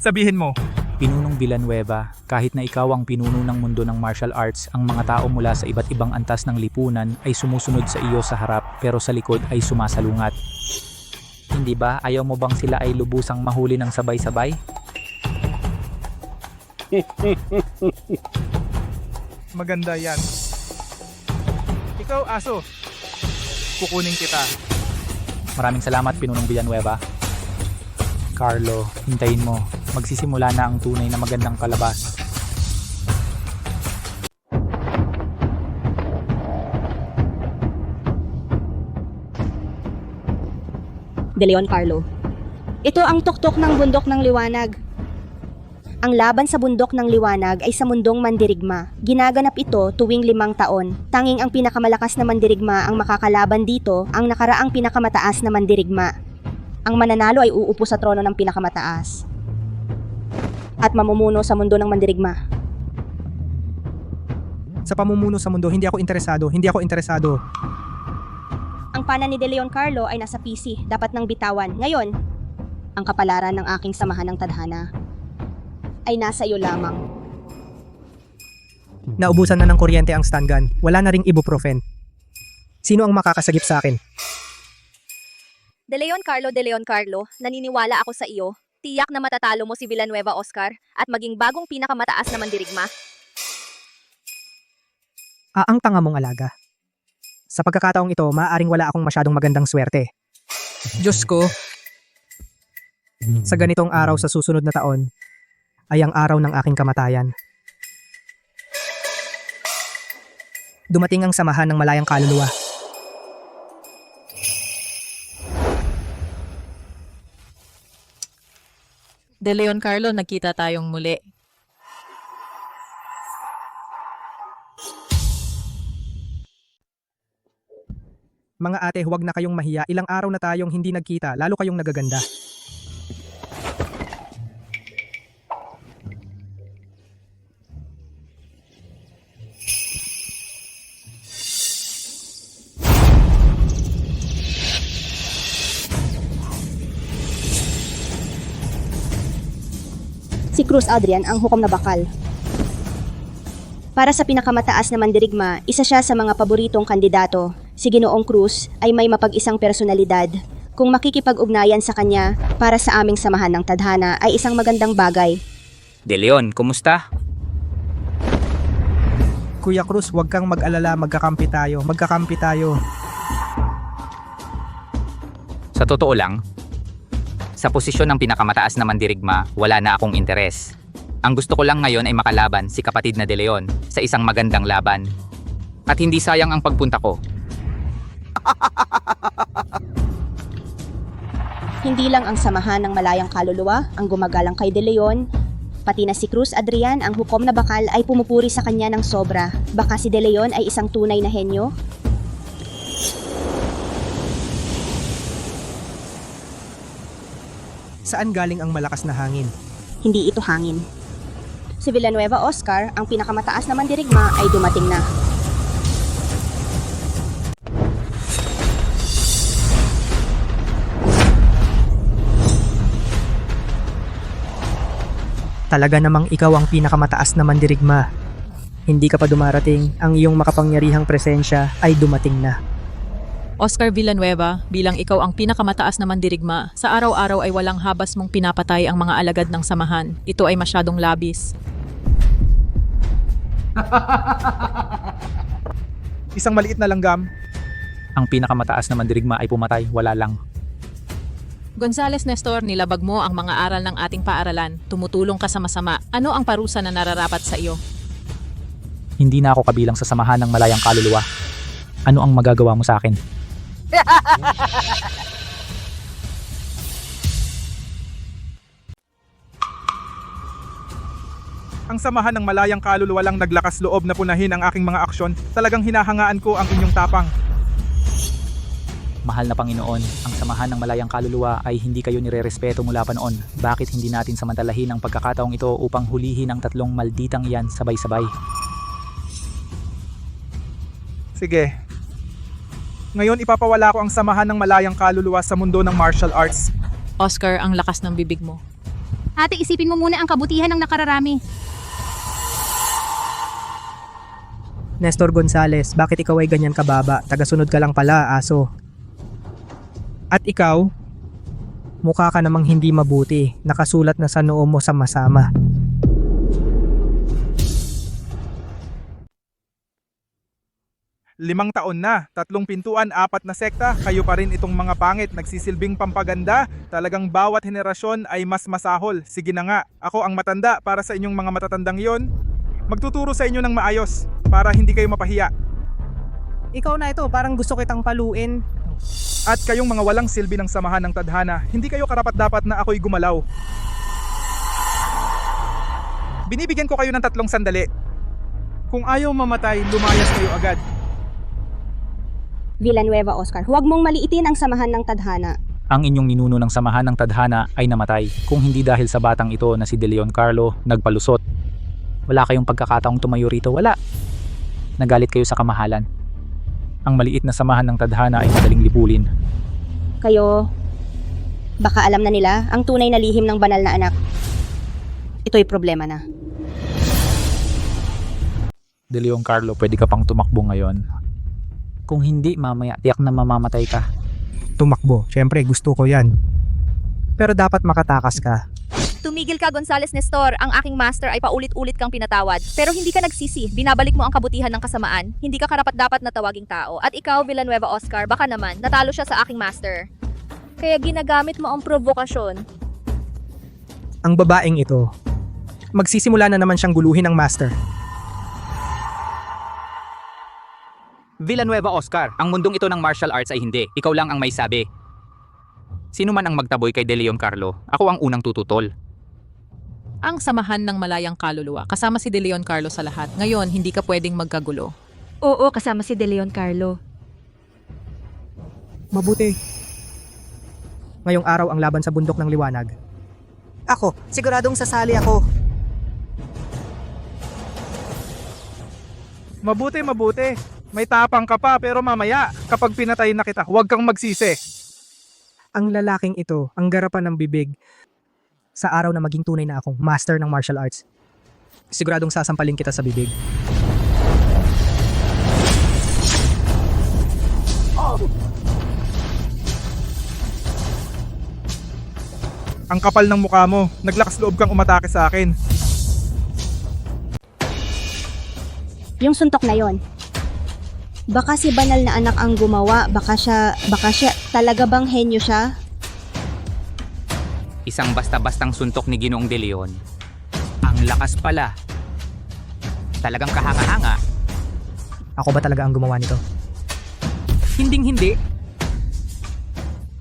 Sabihin mo. Pinunong Villanueva, kahit na ikaw ang pinuno ng mundo ng martial arts, ang mga tao mula sa iba't ibang antas ng lipunan ay sumusunod sa iyo sa harap pero sa likod ay sumasalungat. Hindi ba ayaw mo bang sila ay lubusang mahuli ng sabay-sabay? Maganda yan. Ikaw, aso. Kukunin kita. Maraming salamat, Pinunong Villanueva. Carlo, hintayin mo. Magsisimula na ang tunay na magandang palabas. De Leon Carlo. Ito ang tuktok ng bundok ng liwanag. Ang laban sa bundok ng liwanag ay sa mundong mandirigma. Ginaganap ito tuwing 5 taon. Tanging ang pinakamalakas na mandirigma ang makakalaban dito, ang nakaraang pinakamataas na mandirigma. Ang mananalo ay uupo sa trono ng pinakamataas at mamumuno sa mundo ng mandirigma. Sa pamumuno sa mundo, hindi ako interesado. Ang pana ni De Leon Carlo ay nasa PC, dapat nang bitawan. Ngayon, ang kapalaran ng aking samahan ng tadhana ay nasa iyo lamang. Naubusan na ng kuryente ang stun gun. Wala na ring ibuprofen. Sino ang makakasagip sa akin? De Leon Carlo, naniniwala ako sa iyo. Tiyak na matatalo mo si Villanueva Oscar at maging bagong pinakamataas na mandirigma. Ang tanga mong alaga. Sa pagkakataong ito, maaaring wala akong masyadong magandang swerte. Diyos ko. Sa ganitong araw sa susunod na taon, ay ang araw ng aking kamatayan. Dumating ang Samahan ng Malayang Kaluluwa. De Leon Carlo, nagkita tayong muli. Mga ate, huwag na kayong mahiya. Ilang araw na tayong hindi nagkita, lalo kayong nagaganda. Si Cruz Adrian ang hukom na bakal. Para sa pinakamataas na mandirigma, isa siya sa mga paboritong kandidato. Si Ginoong Cruz ay may mapag-isang personalidad. Kung makikipag-ugnayan sa kanya para sa aming samahan ng tadhana ay isang magandang bagay. De Leon, kumusta? Kuya Cruz, huwag kang mag-alala, magkakampi tayo. Sa totoo lang, sa posisyon ng pinakamataas na mandirigma, wala na akong interes. Ang gusto ko lang ngayon ay makalaban si kapatid na De Leon sa isang magandang laban. At hindi sayang ang pagpunta ko. Hindi lang ang Samahan ng Malayang Kaluluwa ang gumagalang kay De Leon, pati na si Cruz Adrian, ang hukom na bakal, ay pumupuri sa kanya ng sobra. Baka si De Leon ay isang tunay na henyo? Saan galing ang malakas na hangin? Hindi ito hangin. Si Villanueva Oscar, ang pinakamataas na mandirigma, ay dumating na. Talaga namang ikaw ang pinakamataas na mandirigma. Hindi ka pa dumarating, ang iyong makapangyarihang presensya ay dumating na. Oscar Villanueva, bilang ikaw ang pinakamataas na mandirigma, sa araw-araw ay walang habas mong pinapatay ang mga alagad ng samahan. Ito ay masyadong labis. Isang maliit na langgam. Ang pinakamataas na mandirigma ay pumatay, wala lang. Gonzales Nestor, nilabag mo ang mga aral ng ating paaralan. Tumutulong ka sa masama. Ano ang parusa na nararapat sa iyo? Hindi na ako kabilang sa samahan ng malayang kaluluwa. Ano ang magagawa mo sa akin? Ang samahan ng malayang kaluluwa lang naglakas loob na punahin ang aking mga aksyon. Talagang hinahangaan ko ang inyong tapang. Mahal na Panginoon, ang samahan ng malayang kaluluwa ay hindi kayo nirerespeto mula pa noon. Bakit hindi natin samantalahin ang pagkakataong ito upang hulihin ang tatlong malditang iyan sabay-sabay? Sige. Ngayon ipapawala ko ang samahan ng malayang kaluluwa sa mundo ng martial arts. Oscar, ang lakas ng bibig mo. Ate, isipin mo muna ang kabutihan ng nakararami. Nestor Gonzales, bakit ikaw ay ganyan kababa? Tagasunod ka lang pala, aso. At ikaw, mukha ka namang hindi mabuti. Nakasulat na sa noo mo sama-sama. Limang taon na, 3 pintuan, 4 na sekta, kayo pa rin itong mga pangit, nagsisilbing pampaganda, talagang bawat henerasyon ay mas masahol. Sige na nga, ako ang matanda para sa inyong mga matatandang yon. Magtuturo sa inyo ng maayos, para hindi kayo mapahiya. Ikaw na ito, parang gusto kitang paluin. At kayong mga walang silbi ng samahan ng tadhana, hindi kayo karapat-dapat na ako'y gumalaw. Binibigyan ko kayo ng 3 sandali. Kung ayaw mamatay, lumayas kayo agad. Villanueva, Oscar, huwag mong maliitin ang samahan ng tadhana. Ang inyong ninuno ng samahan ng tadhana ay namatay. Kung hindi dahil sa batang ito na si De Leon Carlo, nagpalusot. Wala kayong pagkakataong tumayo rito, wala. Nagalit kayo sa kamahalan. Ang maliit na samahan ng tadhana ay madaling lipulin. Kayo, baka alam na nila ang tunay na lihim ng banal na anak. Ito'y problema na. De Leon Carlo, pwede ka pang tumakbo ngayon. Kung hindi, mamaya tiyak na mamamatay ka. Tumakbo, syempre gusto ko yan. Pero dapat makatakas ka. Tumigil ka, Gonzales Nestor. Ang aking master ay paulit-ulit kang pinatawad. Pero hindi ka nagsisi. Binabalik mo ang kabutihan ng kasamaan. Hindi ka karapat-dapat na tawaging tao. At ikaw, Villanueva Oscar, baka naman, natalo siya sa aking master. Kaya ginagamit mo ang provokasyon. Ang babaeng ito, magsisimula na naman siyang guluhin ng master. Villanueva Oscar, ang mundong ito ng martial arts ay hindi. Ikaw lang ang may sabi. Sino man ang magtaboy kay De Leon Carlo, ako ang unang tututol. Ang samahan ng malayang kaluluwa, kasama si De Leon Carlo sa lahat. Ngayon, hindi ka pwedeng magkagulo. Oo, kasama si De Leon Carlo. Mabuti. Ngayong araw ang laban sa bundok ng liwanag. Ako, siguradong sasali ako. Mabuti, mabuti. May tapang ka pa, pero mamaya, kapag pinatay na kita, huwag kang magsisi. Ang lalaking ito, ang garapan ng bibig. Sa araw na maging tunay na akong master ng martial arts, siguradong sasampalin kita sa bibig. Ang kapal ng mukha mo, naglakas loob kang umatake sa akin. Yung suntok na yon. Baka si banal na anak ang gumawa, baka siya, talaga bang henyo siya? Isang basta-bastang suntok ni Ginoong De Leon. Ang lakas pala. Talagang kahanga-hanga. Ako ba talaga ang gumawa nito? Hinding-hindi.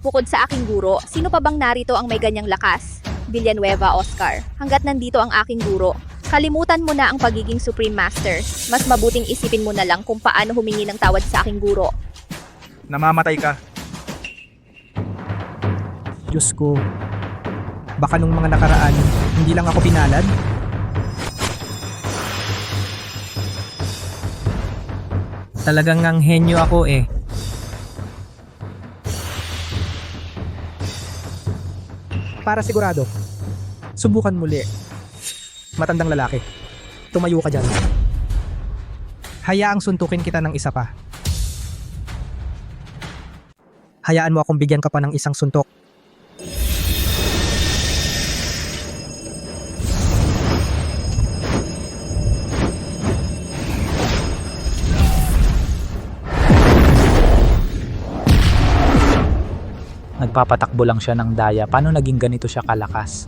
Bukod sa aking guro, sino pa bang narito ang may ganyang lakas? Villanueva Oscar. Hanggat nandito ang aking guro, kalimutan mo na ang pagiging Supreme Master. Mas mabuting isipin mo na lang kung paano humingi ng tawad sa aking guro. Namamatay ka. Diyos ko. Baka nung mga nakaraan, hindi lang ako pinalad. Talagang ngang henyo ako eh. Para sigurado, subukan muli. Matandang lalaki, tumayo ka dyan. Hayaang suntukin kita ng isa pa. Hayaan mo akong bigyan ka pa ng isang suntok. Nagpapatakbo lang siya ng daya. Paano naging ganito siya kalakas?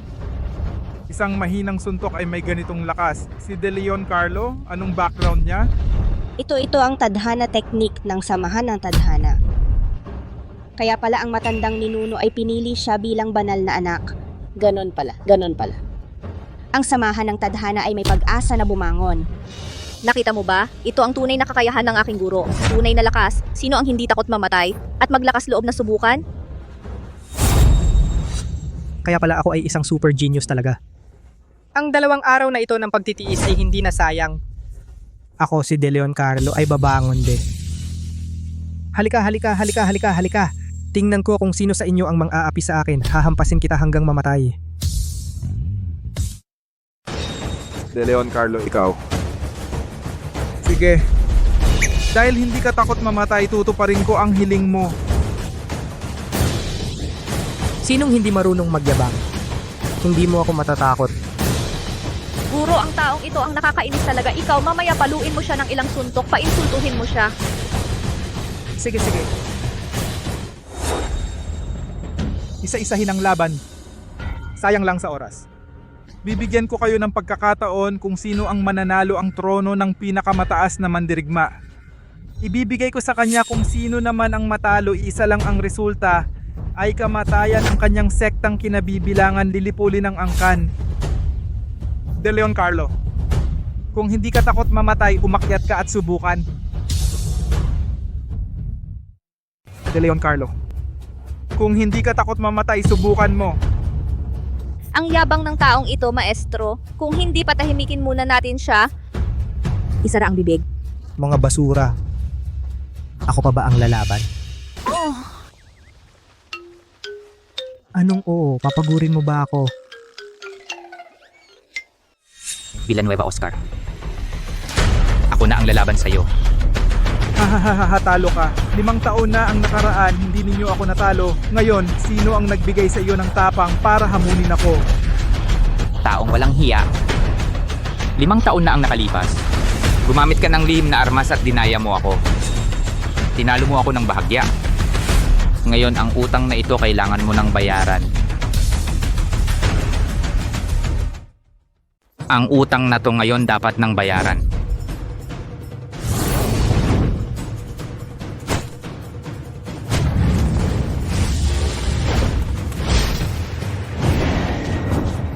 Isang mahinang suntok ay may ganitong lakas. Si De Leon Carlo, anong background niya? Ito ang tadhana technique ng samahan ng tadhana. Kaya pala ang matandang ninuno ay pinili siya bilang banal na anak. Ganon pala. Ang samahan ng tadhana ay may pag-asa na bumangon. Nakita mo ba? Ito ang tunay na kakayahan ng aking guro. Tunay na lakas. Sino ang hindi takot mamatay? At maglakas loob na subukan? Kaya pala ako ay isang super genius talaga. Ang 2 araw na ito ng pagtitiis ay hindi na sayang. Ako si De Leon Carlo ay babangon din. Halika. Tingnan ko kung sino sa inyo ang mang-aapi sa akin. Hahampasin kita hanggang mamatay. De Leon Carlo, ikaw. Sige. Dahil hindi ka takot mamatay, tutuparin ko ang hiling mo. Sinong hindi marunong magyabang? Hindi mo ako matatakot. Guro, ang taong ito ang nakakainis talaga. Ikaw, mamaya paluin mo siya ng ilang suntok, painsultuhin mo siya. Sige. Isa-isahin ang laban. Sayang lang sa oras. Bibigyan ko kayo ng pagkakataon kung sino ang mananalo ang trono ng pinakamataas na mandirigma. Ibibigay ko sa kanya kung sino naman ang matalo, isa lang ang resulta ay kamatayan ang kanyang sektang kinabibilangan, lilipulin ng angkan. De Leon Carlo, kung hindi ka takot mamatay, umakyat ka at subukan. De Leon Carlo, kung hindi ka takot mamatay, subukan mo. Ang yabang ng taong ito, maestro. Kung hindi patahimikin muna natin siya, isara ang bibig. Mga basura. Ako pa ba ang lalaban? Oh. Anong oo? Papagurin mo ba ako? Villanueva Oscar. Ako na ang lalaban sa'yo. Talo ka. 5 taon na ang nakaraan, hindi ninyo ako natalo. Ngayon, sino ang nagbigay sa iyo ng tapang para hamunin ako? Taong walang hiya. 5 taon na ang nakalipas. Gumamit ka ng lihim na armas at dinaya mo ako. Tinalo mo ako ng bahagya. Ngayon, ang utang na ito kailangan mo ng bayaran. Ang utang na to ngayon dapat ng bayaran.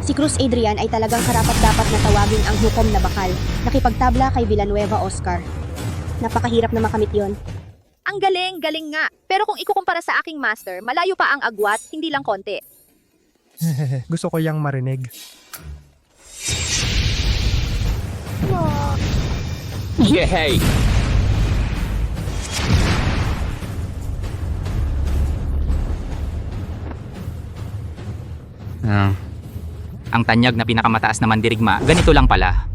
Si Cruz Adrian ay talagang karapat-dapat na tawagin ang hukom na bakal. Nakipagtabla kay Villanueva Oscar. Napakahirap na makamit yon. Ang galing nga. Pero kung ikukumpara sa aking master, malayo pa ang agwat, hindi lang konti. Gusto ko yang marinig. Yehey! Ang tanyag na pinakamataas na mandirigma, ganito lang pala.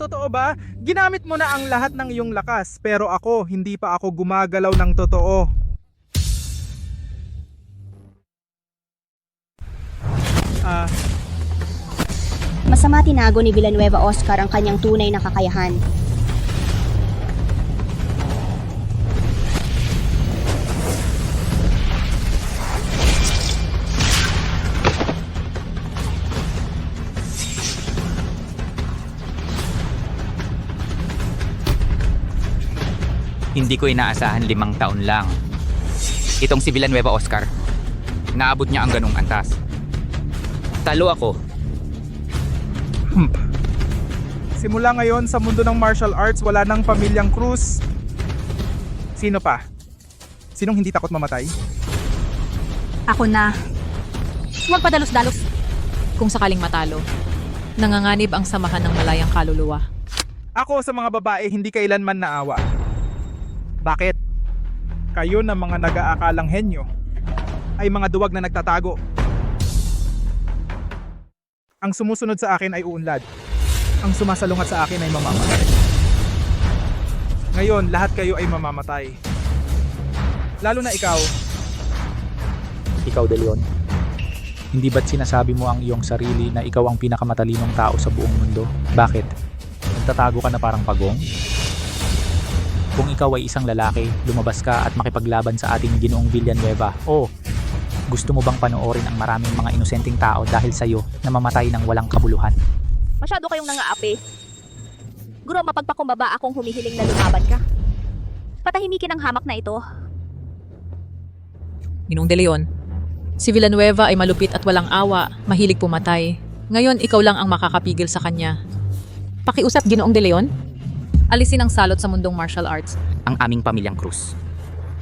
Totoo ba? Ginamit mo na ang lahat ng iyong lakas, pero ako, hindi pa ako gumagalaw ng totoo. Masama tinago ni Villanueva Oscar ang kanyang tunay na kakayahan. Hindi ko inaasahan 5 taon lang. Itong si Villanueva Oscar, naabot niya ang ganung antas. Talo ako. Simula ngayon sa mundo ng martial arts, wala nang pamilyang Cruz. Sino pa? Sinong hindi takot mamatay? Ako na. Huwag padalos-dalos. Kung sakaling matalo, nanganganib ang samahan ng malayang kaluluwa. Ako sa mga babae hindi kailanman naawa. Bakit? Kayo na mga nag-aakalang henyo ay mga duwag na nagtatago. Ang sumusunod sa akin ay uunlad. Ang sumasalungat sa akin ay mamamatay. Ngayon, lahat kayo ay mamamatay. Lalo na ikaw. Ikaw, De Leon. Hindi ba't sinasabi mo ang iyong sarili na ikaw ang pinakamatalinong tao sa buong mundo? Bakit? Nagtatago ka na parang pagong? Kung ikaw ay isang lalaki, lumabas ka at makipaglaban sa ating Ginoong Villanueva. Oh, Gusto mo bang panoorin ang maraming mga inosenteng tao dahil sa'yo na mamatay ng walang kabuluhan? Masyado kayong nangaapi. Guro, mapagpakumbaba akong humihiling na lumaban ka. Patahimikin ang hamak na ito. Ginong De Leon, si Villanueva ay malupit at walang awa, mahilig pumatay. Ngayon, ikaw lang ang makakapigil sa kanya. Pakiusap, Ginoong De Leon? Alisin ang salot sa mundong martial arts. Ang aming pamilyang Cruz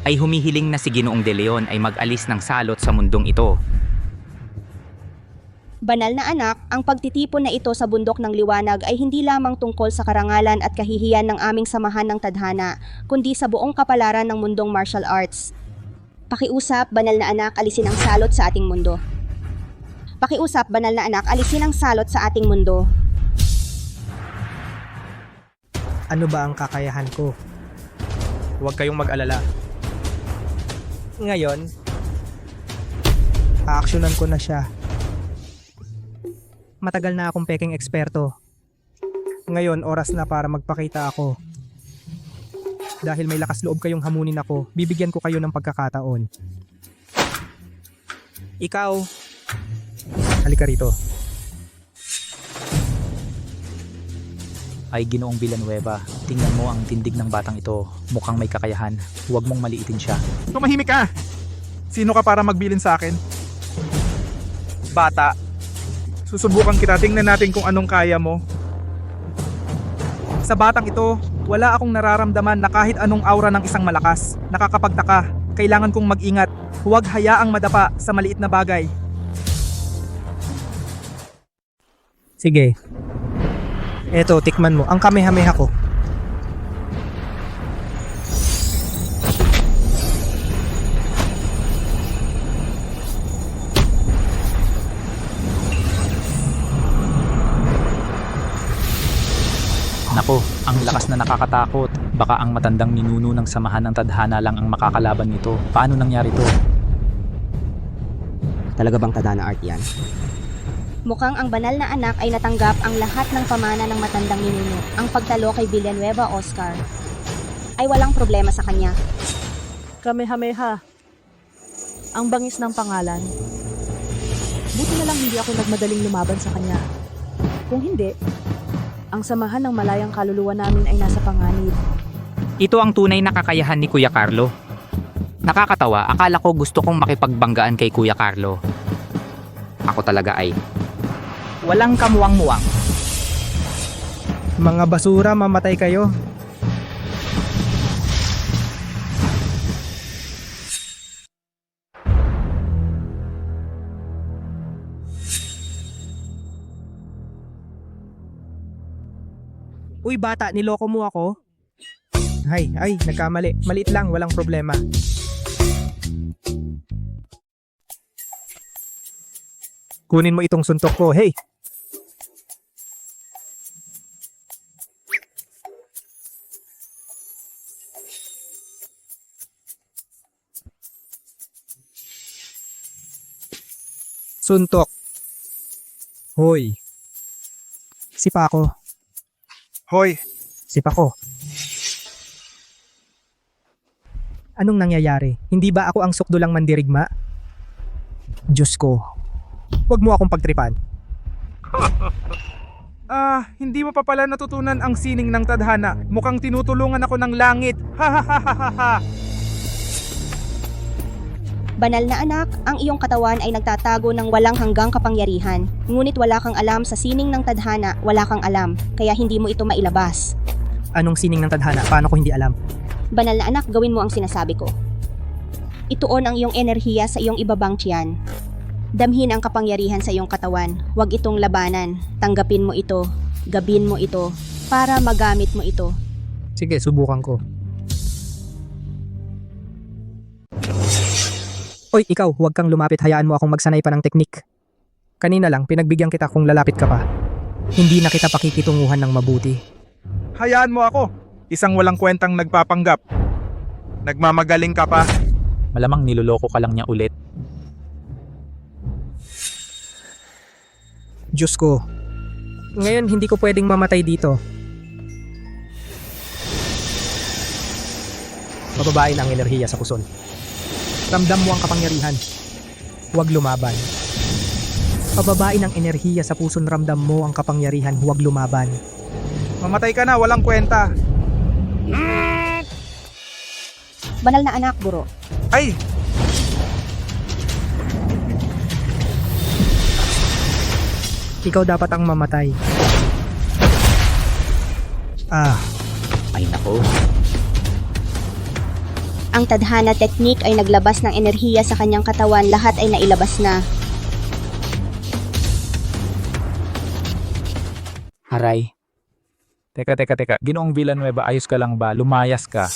ay humihiling na si Ginoong De Leon ay mag-alis ng salot sa mundong ito. Banal na anak, ang pagtitipon na ito sa bundok ng liwanag ay hindi lamang tungkol sa karangalan at kahihiyan ng aming samahan ng tadhana, kundi sa buong kapalaran ng mundong martial arts. Pakiusap, banal na anak, alisin ang salot sa ating mundo. Pakiusap, banal na anak, alisin ang salot sa ating mundo. Ano ba ang kakayahan ko? Huwag kayong mag-alala. Ngayon, aaksyonan ko na siya. Matagal na akong peking eksperto. Ngayon, oras na para magpakita ako. Dahil may lakas loob kayong hamunin ako, bibigyan ko kayo ng pagkakataon. Ikaw, halika rito. Ay Ginoong Villanueva, tingnan mo ang tindig ng batang ito. Mukhang may kakayahan. Huwag mong maliitin siya. Tumahimik ka! Sino ka para magbilin sa akin? Bata. Susubukan kita, tingnan natin kung anong kaya mo. Sa batang ito, wala akong nararamdaman na kahit anong aura ng isang malakas. Nakakapagtaka, kailangan kong mag-ingat. Huwag hayaang madapa sa maliit na bagay. Sige. Eto, tikman mo. Ang kamehameha ko. Nako, ang lakas na nakakatakot. Baka ang matandang ninuno ng samahan ng tadhana lang ang makakalaban nito. Paano nangyari to? Talaga bang tadhana art yan? Mukhang ang banal na anak ay natanggap ang lahat ng pamana ng matandang ninuno. Ang pagtalo kay Villanueva Oscar ay walang problema sa kanya. Kamehameha. Ang bangis ng pangalan. Buti na lang hindi ako nagmadaling lumaban sa kanya. Kung hindi, ang samahan ng malayang kaluluwa namin ay nasa panganib. Ito ang tunay na kakayahan ni Kuya Carlo. Nakakatawa, akala ko gusto kong makipagbanggaan kay Kuya Carlo. Ako talaga ay walang kamuwang-muwang. Mga basura, mamatay kayo. Uy bata, niloko mo ako? Ay, nagkamali. Maliit lang, walang problema. Kunin mo itong suntok ko, hey! Suntok. Hoy. Sipa ko. Hoy, Sipa ko. Anong nangyayari? Hindi ba ako ang sukdulang mandirigma? Diyos ko. Huwag mo akong pagtripan. hindi mo pa pala natutunan ang sining ng tadhana. Mukhang tinutulungan ako ng langit. Ha ha ha ha ha ha. Banal na anak, ang iyong katawan ay nagtatago ng walang hanggang kapangyarihan. Ngunit wala kang alam sa sining ng tadhana, wala kang alam, kaya hindi mo ito mailabas. Anong sining ng tadhana? Paano ko hindi alam? Banal na anak, gawin mo ang sinasabi ko. Ituon ang iyong enerhiya sa iyong ibabang tiyan. Damhin ang kapangyarihan sa iyong katawan. Huwag itong labanan. Tanggapin mo ito. Gabin mo ito. Para magamit mo ito. Sige, subukan ko. Oy, ikaw, huwag kang lumapit. Hayaan mo akong magsanay pa ng teknik. Kanina lang, pinagbigyan kita kung lalapit ka pa. Hindi na kita pakikitunguhan ng mabuti. Hayaan mo ako. Isang walang kwentang nagpapanggap. Nagmamagaling ka pa. Malamang niloloko ka lang niya ulit. Diyos ko. Ngayon, hindi ko pwedeng mamatay dito. Bababain ang enerhiya sa puson. Ramdam mo ang kapangyarihan. huwag lumaban. Pababain ang enerhiya sa puson, ramdam mo ang kapangyarihan, huwag lumaban. Mamatay ka na, walang kwenta. Banal na anak, guro. Ay! Ikaw dapat ang mamatay. Ay nako. Ang tadhana technique ay naglabas ng enerhiya sa kanyang katawan, lahat ay nailabas na. Aray. Teka. Ginoong Villanueva, ayos ka lang ba? Lumayas ka.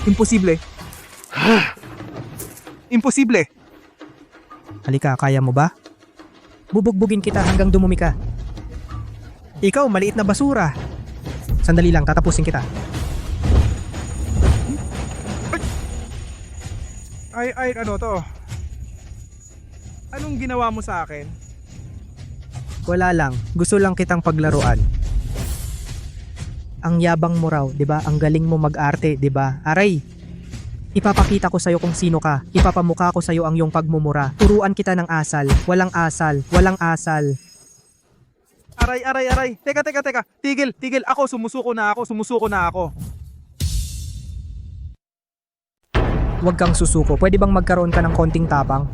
Imposible. Imposible. Halika, kaya mo ba? Bubugbugin kita hanggang dumumi ka. Ikaw, maliit na basura. Sandali lang, tatapusin kita. Ay, ano to? Anong ginawa mo sa akin? Wala lang, gusto lang kitang paglaruan. Ang yabang mo raw, 'di ba? Ang galing mo mag-arte, 'di ba? Aray. Ipapakita ko sa'yo kung sino ka. Ipapamukha ko sa'yo ang iyong pagmumura. Turuan kita ng asal. Walang asal. Walang asal. Aray. Teka. Tigil. Ako, sumusuko na ako. Huwag kang susuko. Pwede bang magkaroon ka ng konting tapang?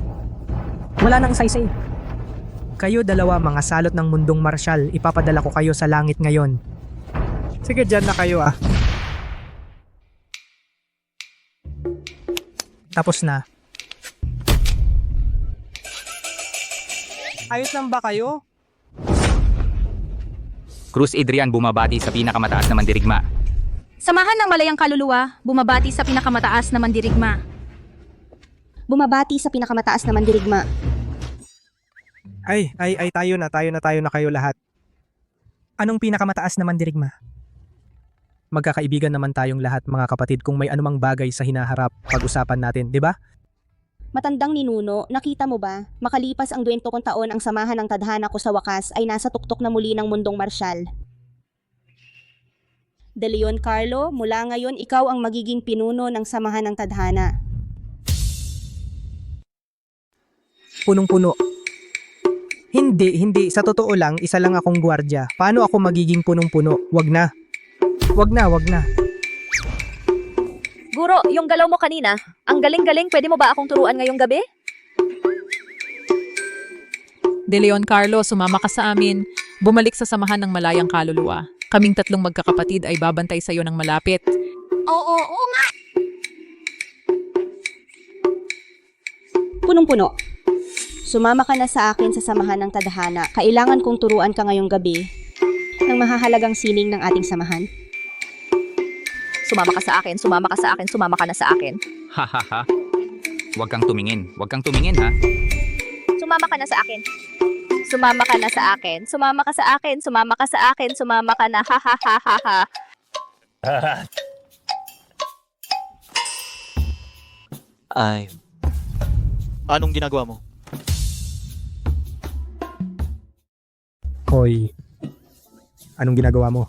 Wala nang saysay. Kayo dalawa, mga salot ng mundong marsyal. Ipapadala ko kayo sa langit ngayon. Sige, dyan na kayo ah. Tapos na. Ayos lang ba kayo? Cruz Adrian bumabati sa pinakamataas na mandirigma. Samahan ng malayang kaluluwa, bumabati sa pinakamataas na mandirigma. Bumabati sa pinakamataas na mandirigma. Ay, tayo na kayo lahat. Anong pinakamataas na mandirigma? Magkakaibigan naman tayong lahat, mga kapatid, kung may anumang bagay sa hinaharap, pag-usapan natin, di ba? Matandang ninuno, nakita mo ba? Makalipas ang 20 taon, ang samahan ng tadhana ko sa wakas ay nasa tuktok na muli ng mundong marsyal. De Leon Carlo, mula ngayon ikaw ang magiging pinuno ng samahan ng tadhana. Punong-puno. Hindi. Sa totoo lang, isa lang akong gwardya. Paano ako magiging punong-puno? Wag na. Guro, yung galaw mo kanina, ang galing-galing, pwede mo ba akong turuan ngayong gabi? De Leon Carlo, sumama ka sa amin. Bumalik sa samahan ng malayang kaluluwa. Kaming tatlong magkakapatid ay babantay sa iyo ng malapit. Oo nga! Punong-puno. Sumama ka na sa akin sa samahan ng tadhana. Kailangan kong turuan ka ngayong gabi ng mahahalagang sining ng ating samahan. Sumama ka sa akin, sumama ka na sa akin. Hahaha. Huwag kang tumingin ha. Sumama ka na sa akin. Sumama ka na sa akin. Sumama ka na, ha ha ha ha ha. Ay, anong ginagawa mo? Hoy, anong ginagawa mo?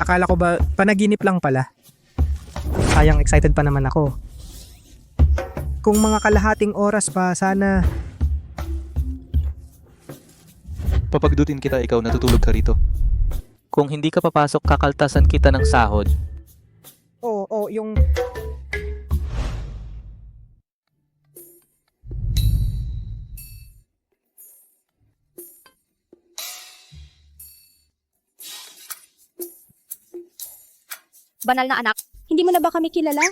Akala ko ba panaginip lang pala? Sayang, excited pa naman ako. Kung mga kalahating oras pa, sana... Papagdutin kita, ikaw natutulog ka rito. Kung hindi ka papasok, kakaltasan kita ng sahod. Oo, yung... Banal na anak, hindi mo na ba kami kilala?